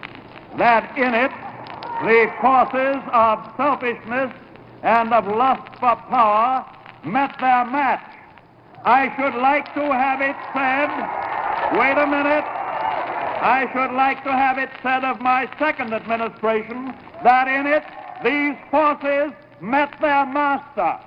that in it the forces of selfishness and of lust for power met their match. I should like to have it said, wait a minute, I should like to have it said of my second administration that in it these forces met their master.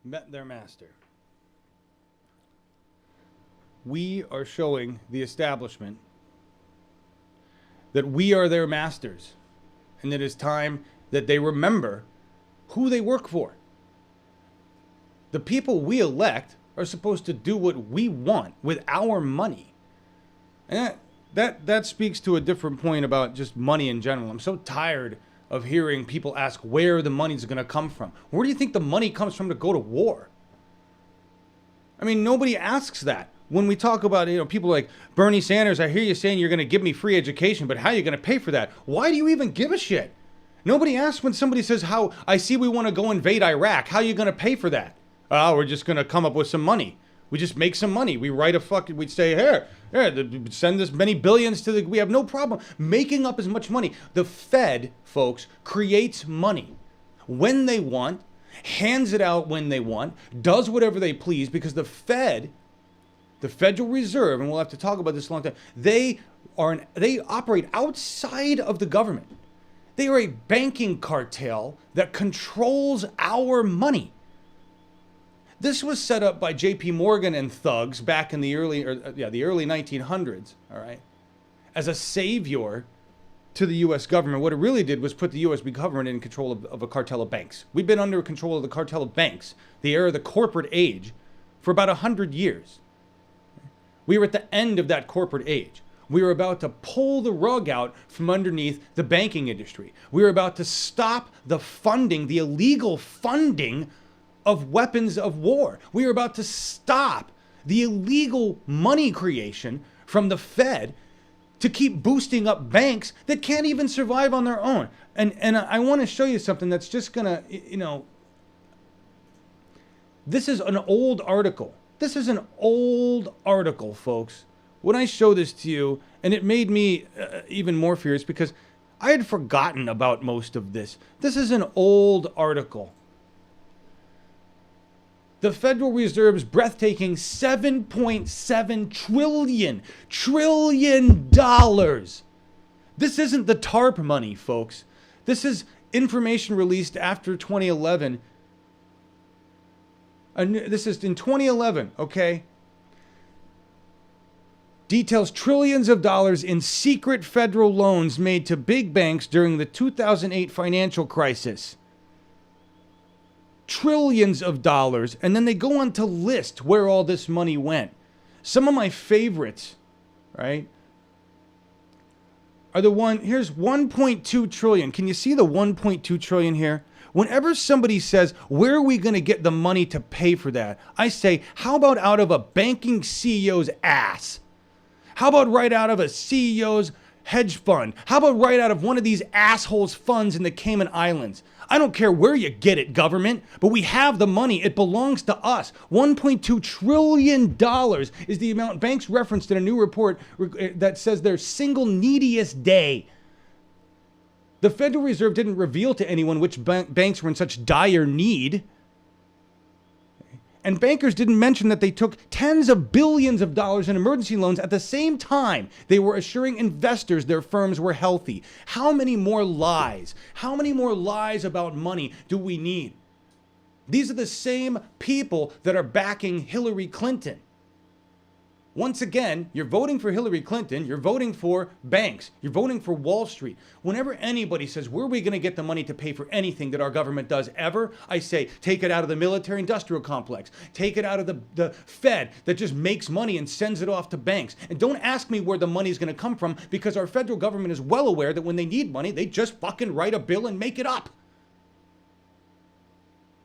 Met their master. We are showing the establishment that we are their masters, and it is time that they remember who they work for. The people we elect are supposed to do what we want with our money. And that speaks to a different point about just money in general. I'm so tired of hearing people ask where the money's going to come from. Where do you think the money comes from to go to war? I mean, nobody asks that. When we talk about, people like Bernie Sanders, I hear you saying you're going to give me free education, but how are you going to pay for that? Why do you even give a shit? Nobody asks when somebody says, how I see we want to go invade Iraq. How are you going to pay for that? Oh, we're just going to come up with some money. We just make some money. We write we'd say, here, send this many billions to we have no problem making up as much money. The Fed, folks, creates money when they want, hands it out when they want, does whatever they please, because the Fed, the Federal Reserve, and we'll have to talk about this a long time, they operate outside of the government. They are a banking cartel that controls our money. This was set up by J.P. Morgan and thugs back in the early 1900s, all right, as a savior to the U.S. government. What it really did was put the U.S. government in control of a cartel of banks. We've been under control of the cartel of banks, the era of the corporate age, for about 100 years. We were at the end of that corporate age. We were about to pull the rug out from underneath the banking industry. We were about to stop the funding, the illegal funding of weapons of war. We are about to stop the illegal money creation from the Fed to keep boosting up banks that can't even survive on their own. And I want to show you something that's just gonna, this is an old article This is an old article, folks. When I show this to you, and it made me even more furious because I had forgotten about most of this. This is an old article. The Federal Reserve's breathtaking $7.7 trillion dollars. This isn't the TARP money, folks. This is information released after 2011. This is in 2011, okay? Details trillions of dollars in secret federal loans made to big banks during the 2008 financial crisis. Trillions of dollars, and then they go on to list where all this money went. Some of my favorites, right, are here's 1.2 trillion. Can you see the 1.2 trillion here? Whenever somebody says, where are we going to get the money to pay for that? I say, how about out of a banking CEO's ass? How about right out of a CEO's hedge fund? How about right out of one of these assholes' funds in the Cayman Islands? I don't care where you get it, government, but we have the money. It belongs to us. $1.2 trillion is the amount banks referenced in a new report that says their single neediest day. The Federal Reserve didn't reveal to anyone which banks were in such dire need. And bankers didn't mention that they took tens of billions of dollars in emergency loans at the same time they were assuring investors their firms were healthy. How many more lies? How many more lies about money do we need? These are the same people that are backing Hillary Clinton. Once again, you're voting for Hillary Clinton, you're voting for banks, you're voting for Wall Street. Whenever anybody says, where are we going to get the money to pay for anything that our government does ever? I say, take it out of the military-industrial complex. Take it out of the Fed that just makes money and sends it off to banks. And don't ask me where the money is going to come from, because our federal government is well aware that when they need money, they just fucking write a bill and make it up.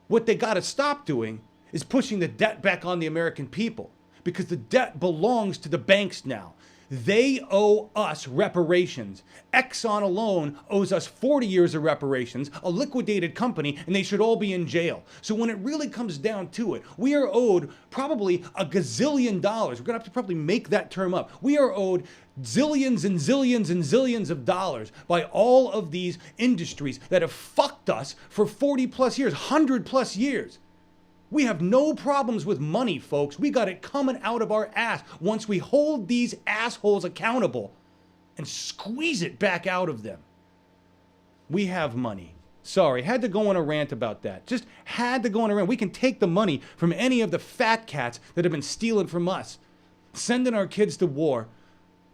What they got to stop doing is pushing the debt back on the American people, because the debt belongs to the banks now. They owe us reparations. Exxon alone owes us 40 years of reparations, a liquidated company, and they should all be in jail. So when it really comes down to it, we are owed probably a gazillion dollars. We're going to have to probably make that term up. We are owed zillions and zillions and zillions of dollars by all of these industries that have fucked us for 40 plus years, 100 plus years. We have no problems with money, folks. We got it coming out of our ass once we hold these assholes accountable and squeeze it back out of them. We have money. Sorry, had to go on a rant about that. Just had to go on a rant. We can take the money from any of the fat cats that have been stealing from us, sending our kids to war,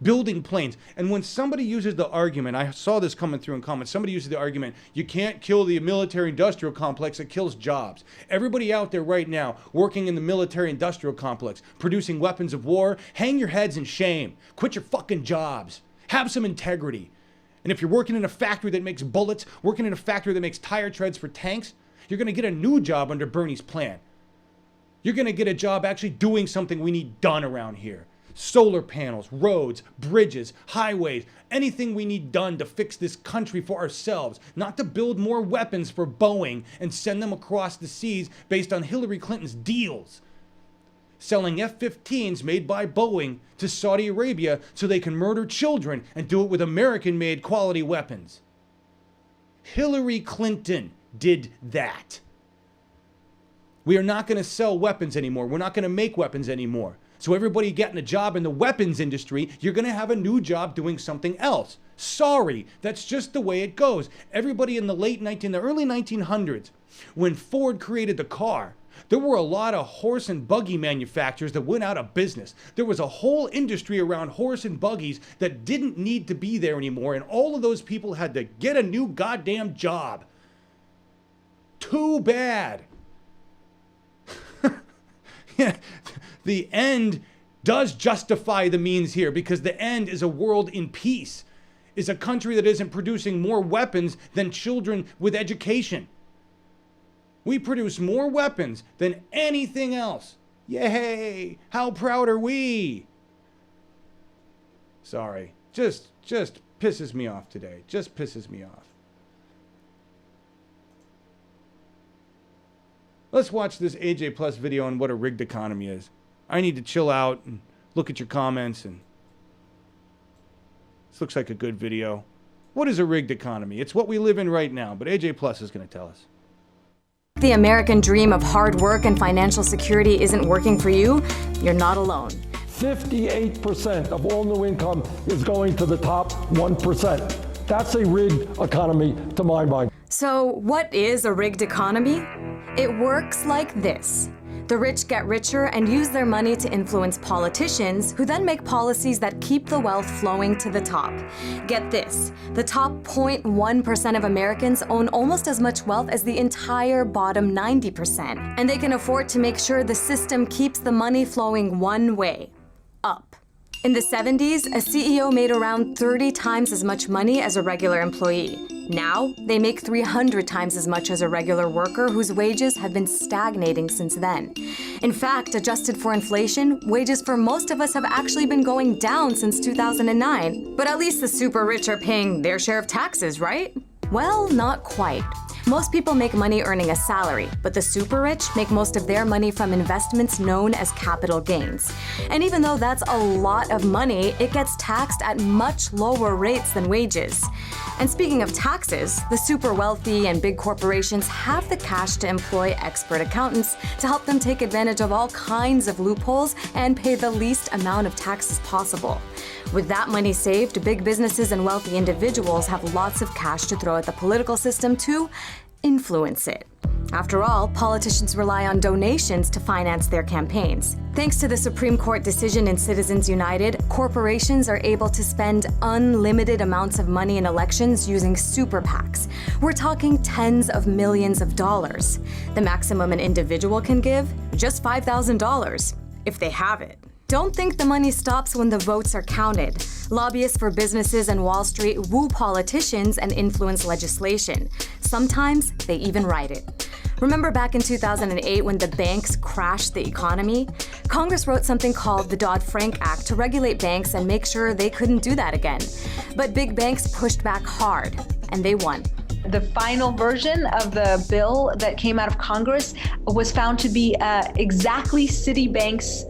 building planes. And when somebody uses the argument, I saw this coming through in comments, somebody uses the argument, you can't kill the military-industrial complex, it kills jobs. Everybody out there right now working in the military-industrial complex, producing weapons of war, hang your heads in shame. Quit your fucking jobs. Have some integrity. And if you're working in a factory that makes bullets, working in a factory that makes tire treads for tanks, you're going to get a new job under Bernie's plan. You're going to get a job actually doing something we need done around here. Solar panels, roads, bridges, highways, anything we need done to fix this country for ourselves, not to build more weapons for Boeing and send them across the seas based on Hillary Clinton's deals. Selling F-15s made by Boeing to Saudi Arabia so they can murder children and do it with American-made quality weapons. Hillary Clinton did that. We are not going to sell weapons anymore. We're not going to make weapons anymore. So everybody getting a job in the weapons industry, you're going to have a new job doing something else. Sorry, that's just the way it goes. Everybody in the early 1900s, when Ford created the car, there were a lot of horse and buggy manufacturers that went out of business. There was a whole industry around horse and buggies that didn't need to be there anymore, and all of those people had to get a new goddamn job. Too bad. Yeah. The end does justify the means here, because the end is a world in peace, is a country that isn't producing more weapons than children with education. We produce more weapons than anything else. Yay! How proud are we? Sorry, just pisses me off today. Just pisses me off. Let's watch this AJ Plus video on what a rigged economy is. I need to chill out and look at your comments. And this looks like a good video. What is a rigged economy? It's what we live in right now, but AJ Plus is going to tell us. The American dream of hard work and financial security isn't working for you, you're not alone. 58% of all new income is going to the top 1%. That's a rigged economy to my mind. So what is a rigged economy? It works like this. The rich get richer and use their money to influence politicians who then make policies that keep the wealth flowing to the top. Get this, the top 0.1% of Americans own almost as much wealth as the entire bottom 90%. And they can afford to make sure the system keeps the money flowing one way, up. In the 70s, a CEO made around 30 times as much money as a regular employee. Now, they make 300 times as much as a regular worker whose wages have been stagnating since then. In fact, adjusted for inflation, wages for most of us have actually been going down since 2009. But at least the super rich are paying their share of taxes, right? Well, not quite. Most people make money earning a salary, but the super rich make most of their money from investments known as capital gains. And even though that's a lot of money, it gets taxed at much lower rates than wages. And speaking of taxes, the super wealthy and big corporations have the cash to employ expert accountants to help them take advantage of all kinds of loopholes and pay the least amount of taxes possible. With that money saved, big businesses and wealthy individuals have lots of cash to throw at the political system to influence it. After all, politicians rely on donations to finance their campaigns. Thanks to the Supreme Court decision in Citizens United, corporations are able to spend unlimited amounts of money in elections using super PACs. We're talking tens of millions of dollars. The maximum an individual can give? Just $5,000, if they have it. Don't think the money stops when the votes are counted. Lobbyists for businesses and Wall Street woo politicians and influence legislation. Sometimes they even write it. Remember back in 2008 when the banks crashed the economy? Congress wrote something called the Dodd-Frank Act to regulate banks and make sure they couldn't do that again. But big banks pushed back hard, and they won. The final version of the bill that came out of Congress was found to be exactly Citibank's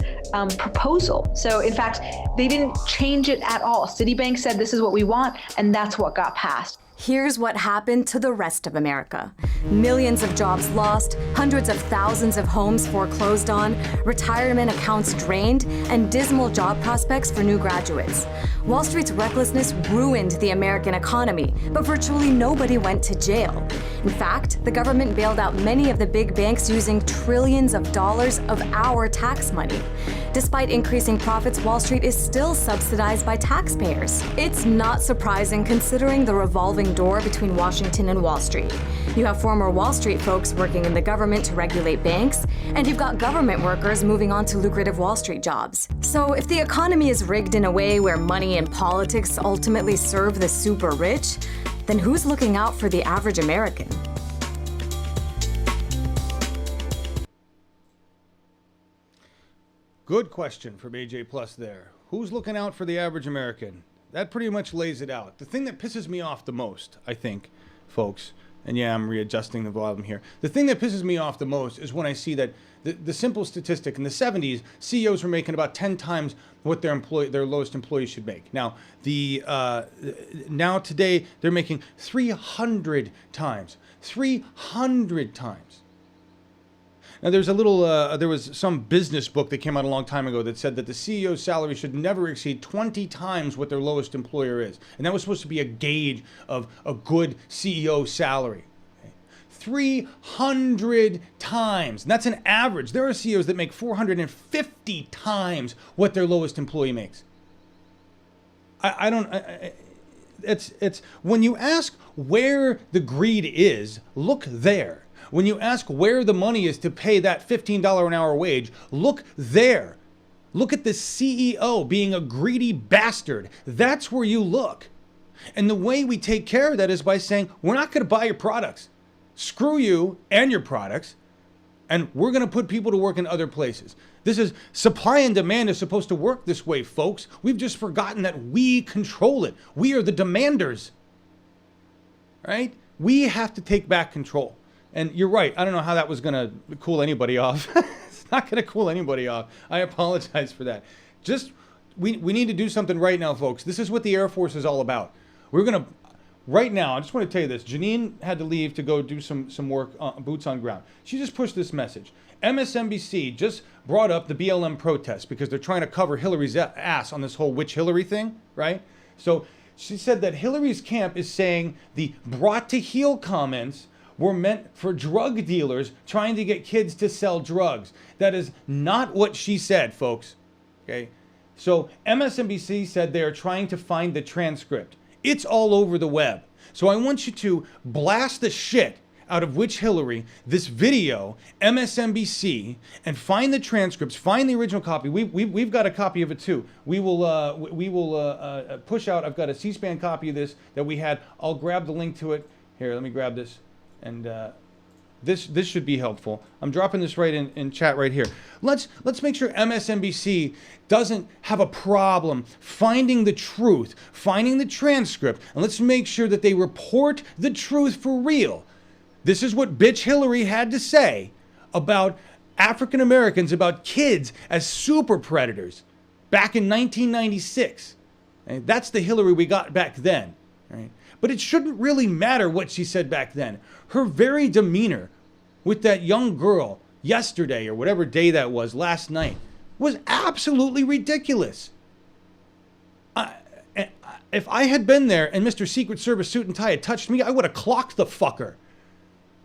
proposal. So in fact, they didn't change it at all. Citibank said this is what we want, and that's what got passed. Here's what happened to the rest of America. Millions of jobs lost, hundreds of thousands of homes foreclosed on, retirement accounts drained, and dismal job prospects for new graduates. Wall Street's recklessness ruined the American economy, but virtually nobody went to jail. In fact, the government bailed out many of the big banks using trillions of dollars of our tax money. Despite increasing profits, Wall Street is still subsidized by taxpayers. It's not surprising considering the revolving door between Washington and Wall Street. You have former Wall Street folks working in the government to regulate banks, and you've got government workers moving on to lucrative Wall Street jobs. So if the economy is rigged in a way where money and politics ultimately serve the super rich, then who's looking out for the average American? Good question from AJ Plus there. Who's looking out for the average American? That pretty much lays it out. The thing that pisses me off the most, I think, folks, and yeah, I'm readjusting the volume here. The thing that pisses me off the most is when I see that the simple statistic in the 70s, CEOs were making about 10 times what their lowest employees should make. Now, now today, they're making 300 times. 300 times. Now, there's there was some business book that came out a long time ago that said that the CEO's salary should never exceed 20 times what their lowest employer is. And that was supposed to be a gauge of a good CEO salary. 300 times. And that's an average. There are CEOs that make 450 times what their lowest employee makes. It's when you ask where the greed is, look there. When you ask where the money is to pay that $15 an hour wage, look there. Look at the CEO being a greedy bastard. That's where you look. And the way we take care of that is by saying, we're not going to buy your products. Screw you and your products. And we're going to put people to work in other places. This is supply and demand is supposed to work this way, folks. We've just forgotten that we control it. We are the demanders. Right? We have to take back control. And you're right. I don't know how that was going to cool anybody off. not going to cool anybody off. I apologize for that. Just, we need to do something right now, folks. This is what the Air Force is all about. We're going to, right now, I just want to tell you this. Janine had to leave to go do some work, boots on ground. She just pushed this message. MSNBC just brought up the BLM protests because they're trying to cover Hillary's ass on this whole witch Hillary thing, right? So she said that Hillary's camp is saying the brought to heel comments were meant for drug dealers trying to get kids to sell drugs. That is not what she said, folks. Okay? So MSNBC said they are trying to find the transcript. It's all over the web. So I want you to blast the shit out of Witch Hillary, this video, MSNBC, and find the transcripts, find the original copy. We've got a copy of it too. We will push out, I've got a C-SPAN copy of this that we had. I'll grab the link to it. Here, let me grab this. And this should be helpful. I'm dropping this right in chat right here. Let's make sure MSNBC doesn't have a problem finding the truth, finding the transcript, and let's make sure that they report the truth for real. This is what bitch Hillary had to say about African Americans, about kids as super predators back in 1996. And that's the Hillary we got back then. Right? But it shouldn't really matter what she said back then. Her very demeanor with that young girl yesterday, or whatever day that was, last night, was absolutely ridiculous. If I had been there and Mr. Secret Service suit and tie had touched me, I would have clocked the fucker.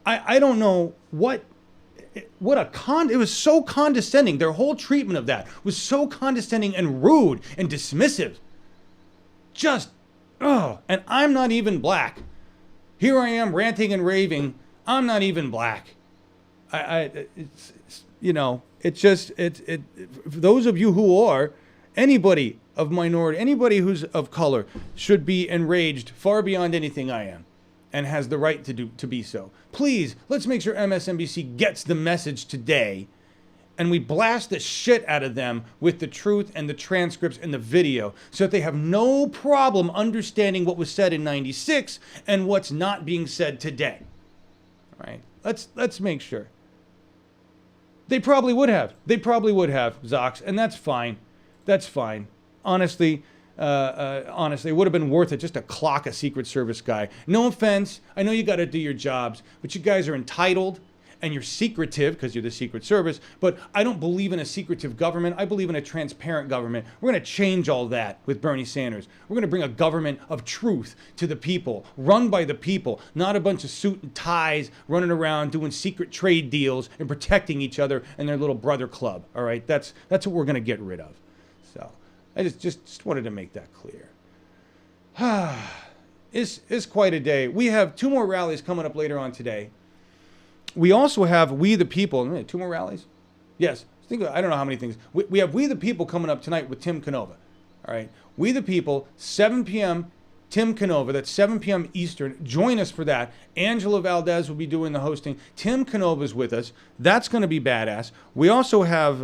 I don't know it was so condescending. Their whole treatment of that was so condescending and rude and dismissive. Just, and I'm not even black. Here I am ranting and raving. I'm not even black. For those of you who are, anybody of minority, anybody who's of color should be enraged far beyond anything I am, and has the right to be so. Please, let's make sure MSNBC gets the message today, and we blast the shit out of them with the truth and the transcripts and the video, so that they have no problem understanding what was said in '96 and what's not being said today. All right? Let's make sure. They probably would have, Zox, and that's fine. That's fine. Honestly, it would have been worth it just to clock a Secret Service guy. No offense. I know you got to do your jobs, but you guys are entitled and you're secretive because you're the Secret Service. But I don't believe in a secretive government. I believe in a transparent government. We're going to change all that with Bernie Sanders. We're going to bring a government of truth to the people, run by the people, not a bunch of suit and ties running around doing secret trade deals and protecting each other and their little brother club. All right, that's what we're going to get rid of. So I just wanted to make that clear. It's quite a day. We have 2 more rallies coming up later on today. We also have We the People. 2 more rallies? Yes. I don't know how many things. We have We the People coming up tonight with Tim Canova. All right. We the People, 7 p.m. Tim Canova. That's 7 p.m. Eastern. Join us for that. Angela Valdez will be doing the hosting. Tim Canova's with us. That's going to be badass. We also have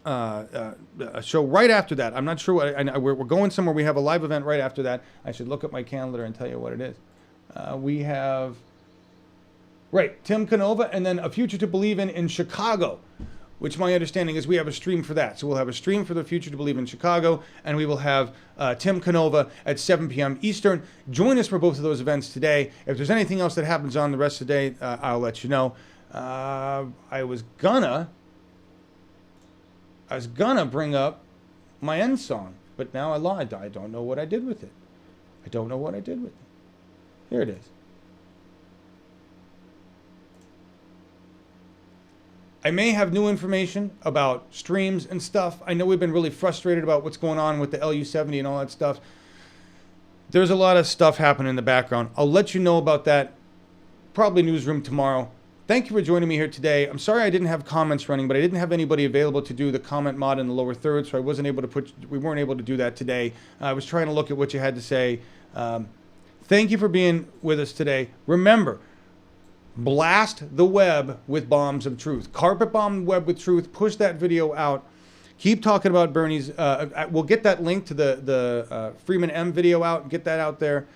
a show right after that. I'm not sure we're going somewhere. We have a live event right after that. I should look at my calendar and tell you what it is. We have Tim Canova, and then A Future to Believe in Chicago, which my understanding is we have a stream for that. So we'll have a stream for The Future to Believe in Chicago, and we will have Tim Canova at 7 p.m. Eastern. Join us for both of those events today. If there's anything else that happens on the rest of the day, I'll let you know. I was gonna bring up my end song, but now I lied. I don't know what I did with it. Here it is. I may have new information about streams and stuff. I know we've been really frustrated about what's going on with the LU-70 and all that stuff. There's a lot of stuff happening in the background. I'll let you know about that, probably newsroom tomorrow. Thank you for joining me here today. I'm sorry I didn't have comments running, but I didn't have anybody available to do the comment mod in the lower third, so we weren't able to do that today. I was trying to look at what you had to say. Thank you for being with us today. Remember, blast the web with bombs of truth. Carpet bomb the web with truth. Push that video out. Keep talking about Bernie's. We'll get that link to the Freeman M video out and get that out there.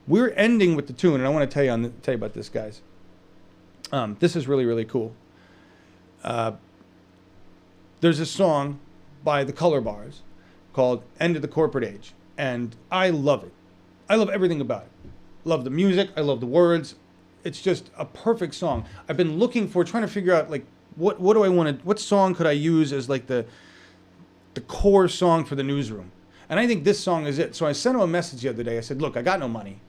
We're ending with the tune, and I want to tell you about this, guys. This is really, really cool. there's a song by the Color Bars called End of the Corporate Age. And I love it. I love everything about it. Love the music. I love the words. It's just a perfect song. I've been trying to figure out, like, what do I want to, what song could I use as like the core song for the newsroom? And I think this song is it. So I sent him a message the other day. I said, look, I got no money,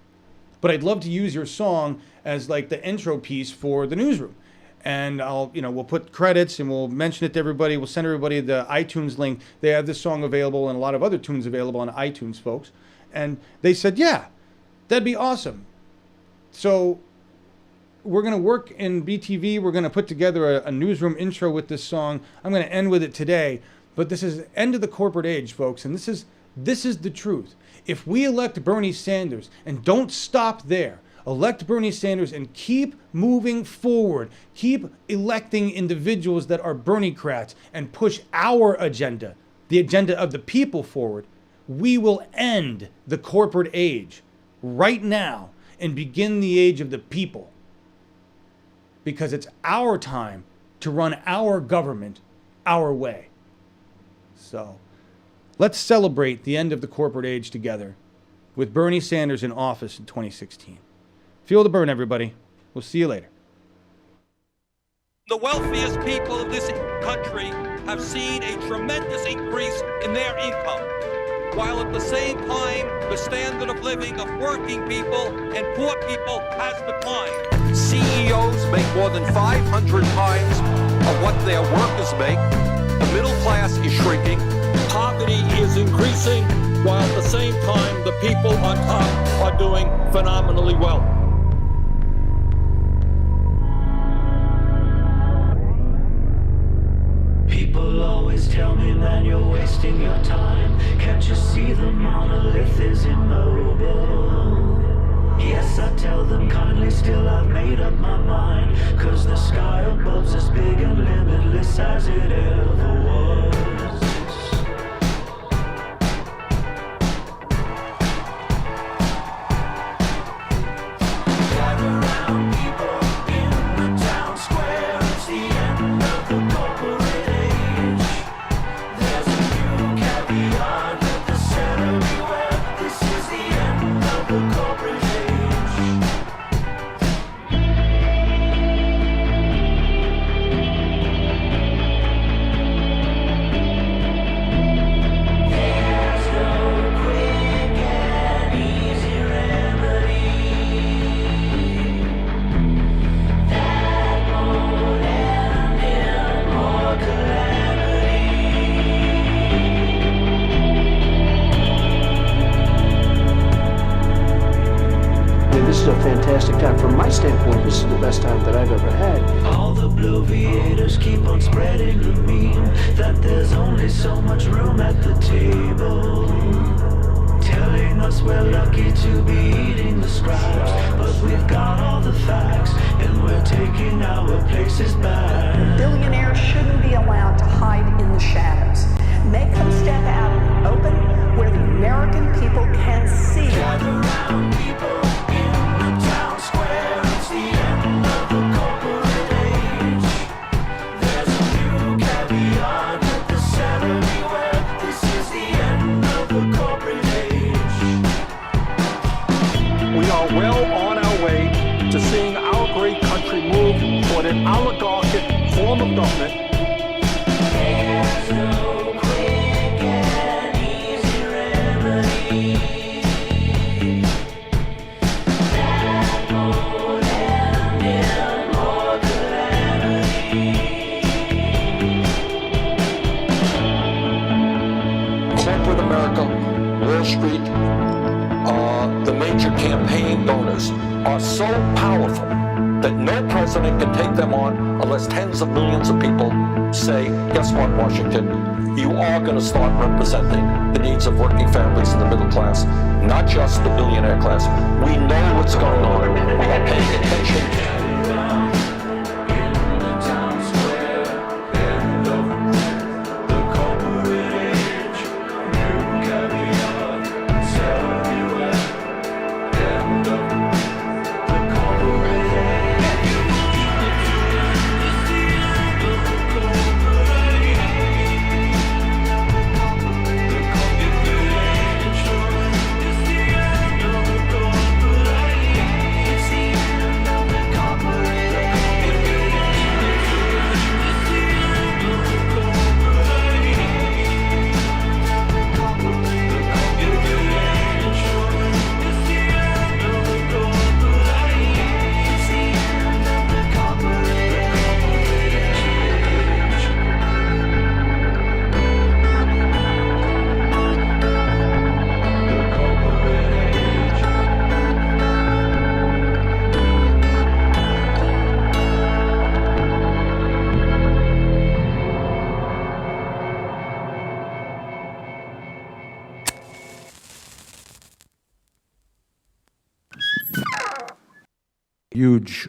but I'd love to use your song as like the intro piece for the newsroom. And we'll put credits and we'll mention it to everybody. We'll send everybody the iTunes link. They have this song available and a lot of other tunes available on iTunes, folks. And they said, yeah, that'd be awesome. So we're going to work in BTV. We're going to put together a newsroom intro with this song. I'm going to end with it today. But this is End of the Corporate Age, folks. And this is the truth. If we elect Bernie Sanders and don't stop there, elect Bernie Sanders and keep moving forward, keep electing individuals that are Bernie-crats and push our agenda, the agenda of the people forward, we will end the corporate age right now and begin the age of the people. Because it's our time to run our government our way. So let's celebrate the end of the corporate age together with Bernie Sanders in office in 2016. Feel the burn, everybody. We'll see you later. The wealthiest people of this country have seen a tremendous increase in their income, while at the same time, the standard of living of working people and poor people has declined. CEOs make more than 500 times of what their workers make. The middle class is shrinking. Poverty is increasing, while at the same time, the people on top are doing phenomenally well. People always tell me, man, you're wasting your time. Can't you see the monolith is immobile? Yes, I tell them kindly, still I've made up my mind. 'Cause the sky above's as big and limitless as it ever was. Gather round, people, in the town square. It's the end of the corporate age. There's a new caveat with the center beware. This is the end of the corporate age. There's no quick and easy remedy that won't end in more calamity. This is a fantastic time. From my standpoint, this is the best time that I've ever had. All the bloviators keep on spreading the meme that there's only so much room at the table, telling us we're lucky to be eating the scraps. But we've got all the facts and we're taking our places back. Billionaires shouldn't be allowed to hide in the shadows. Make them step out in the open where the American people can see. Gather round, people, in the town square. It's the end of the corporate age. There's a new caveat with the center beware. This is the end of the corporate age. We are well on our way to seeing our great country move toward an oligarchic form of government. There's no quick and easy remedy that won't end in more calamity. Corporate America, Wall Street, the major campaign donors are so powerful that no president can take them on unless tens of millions of people say, guess what, Washington? You are going to start representing the needs of working families and the middle class, not just the billionaire class. We know what's going on. We are paying attention. huge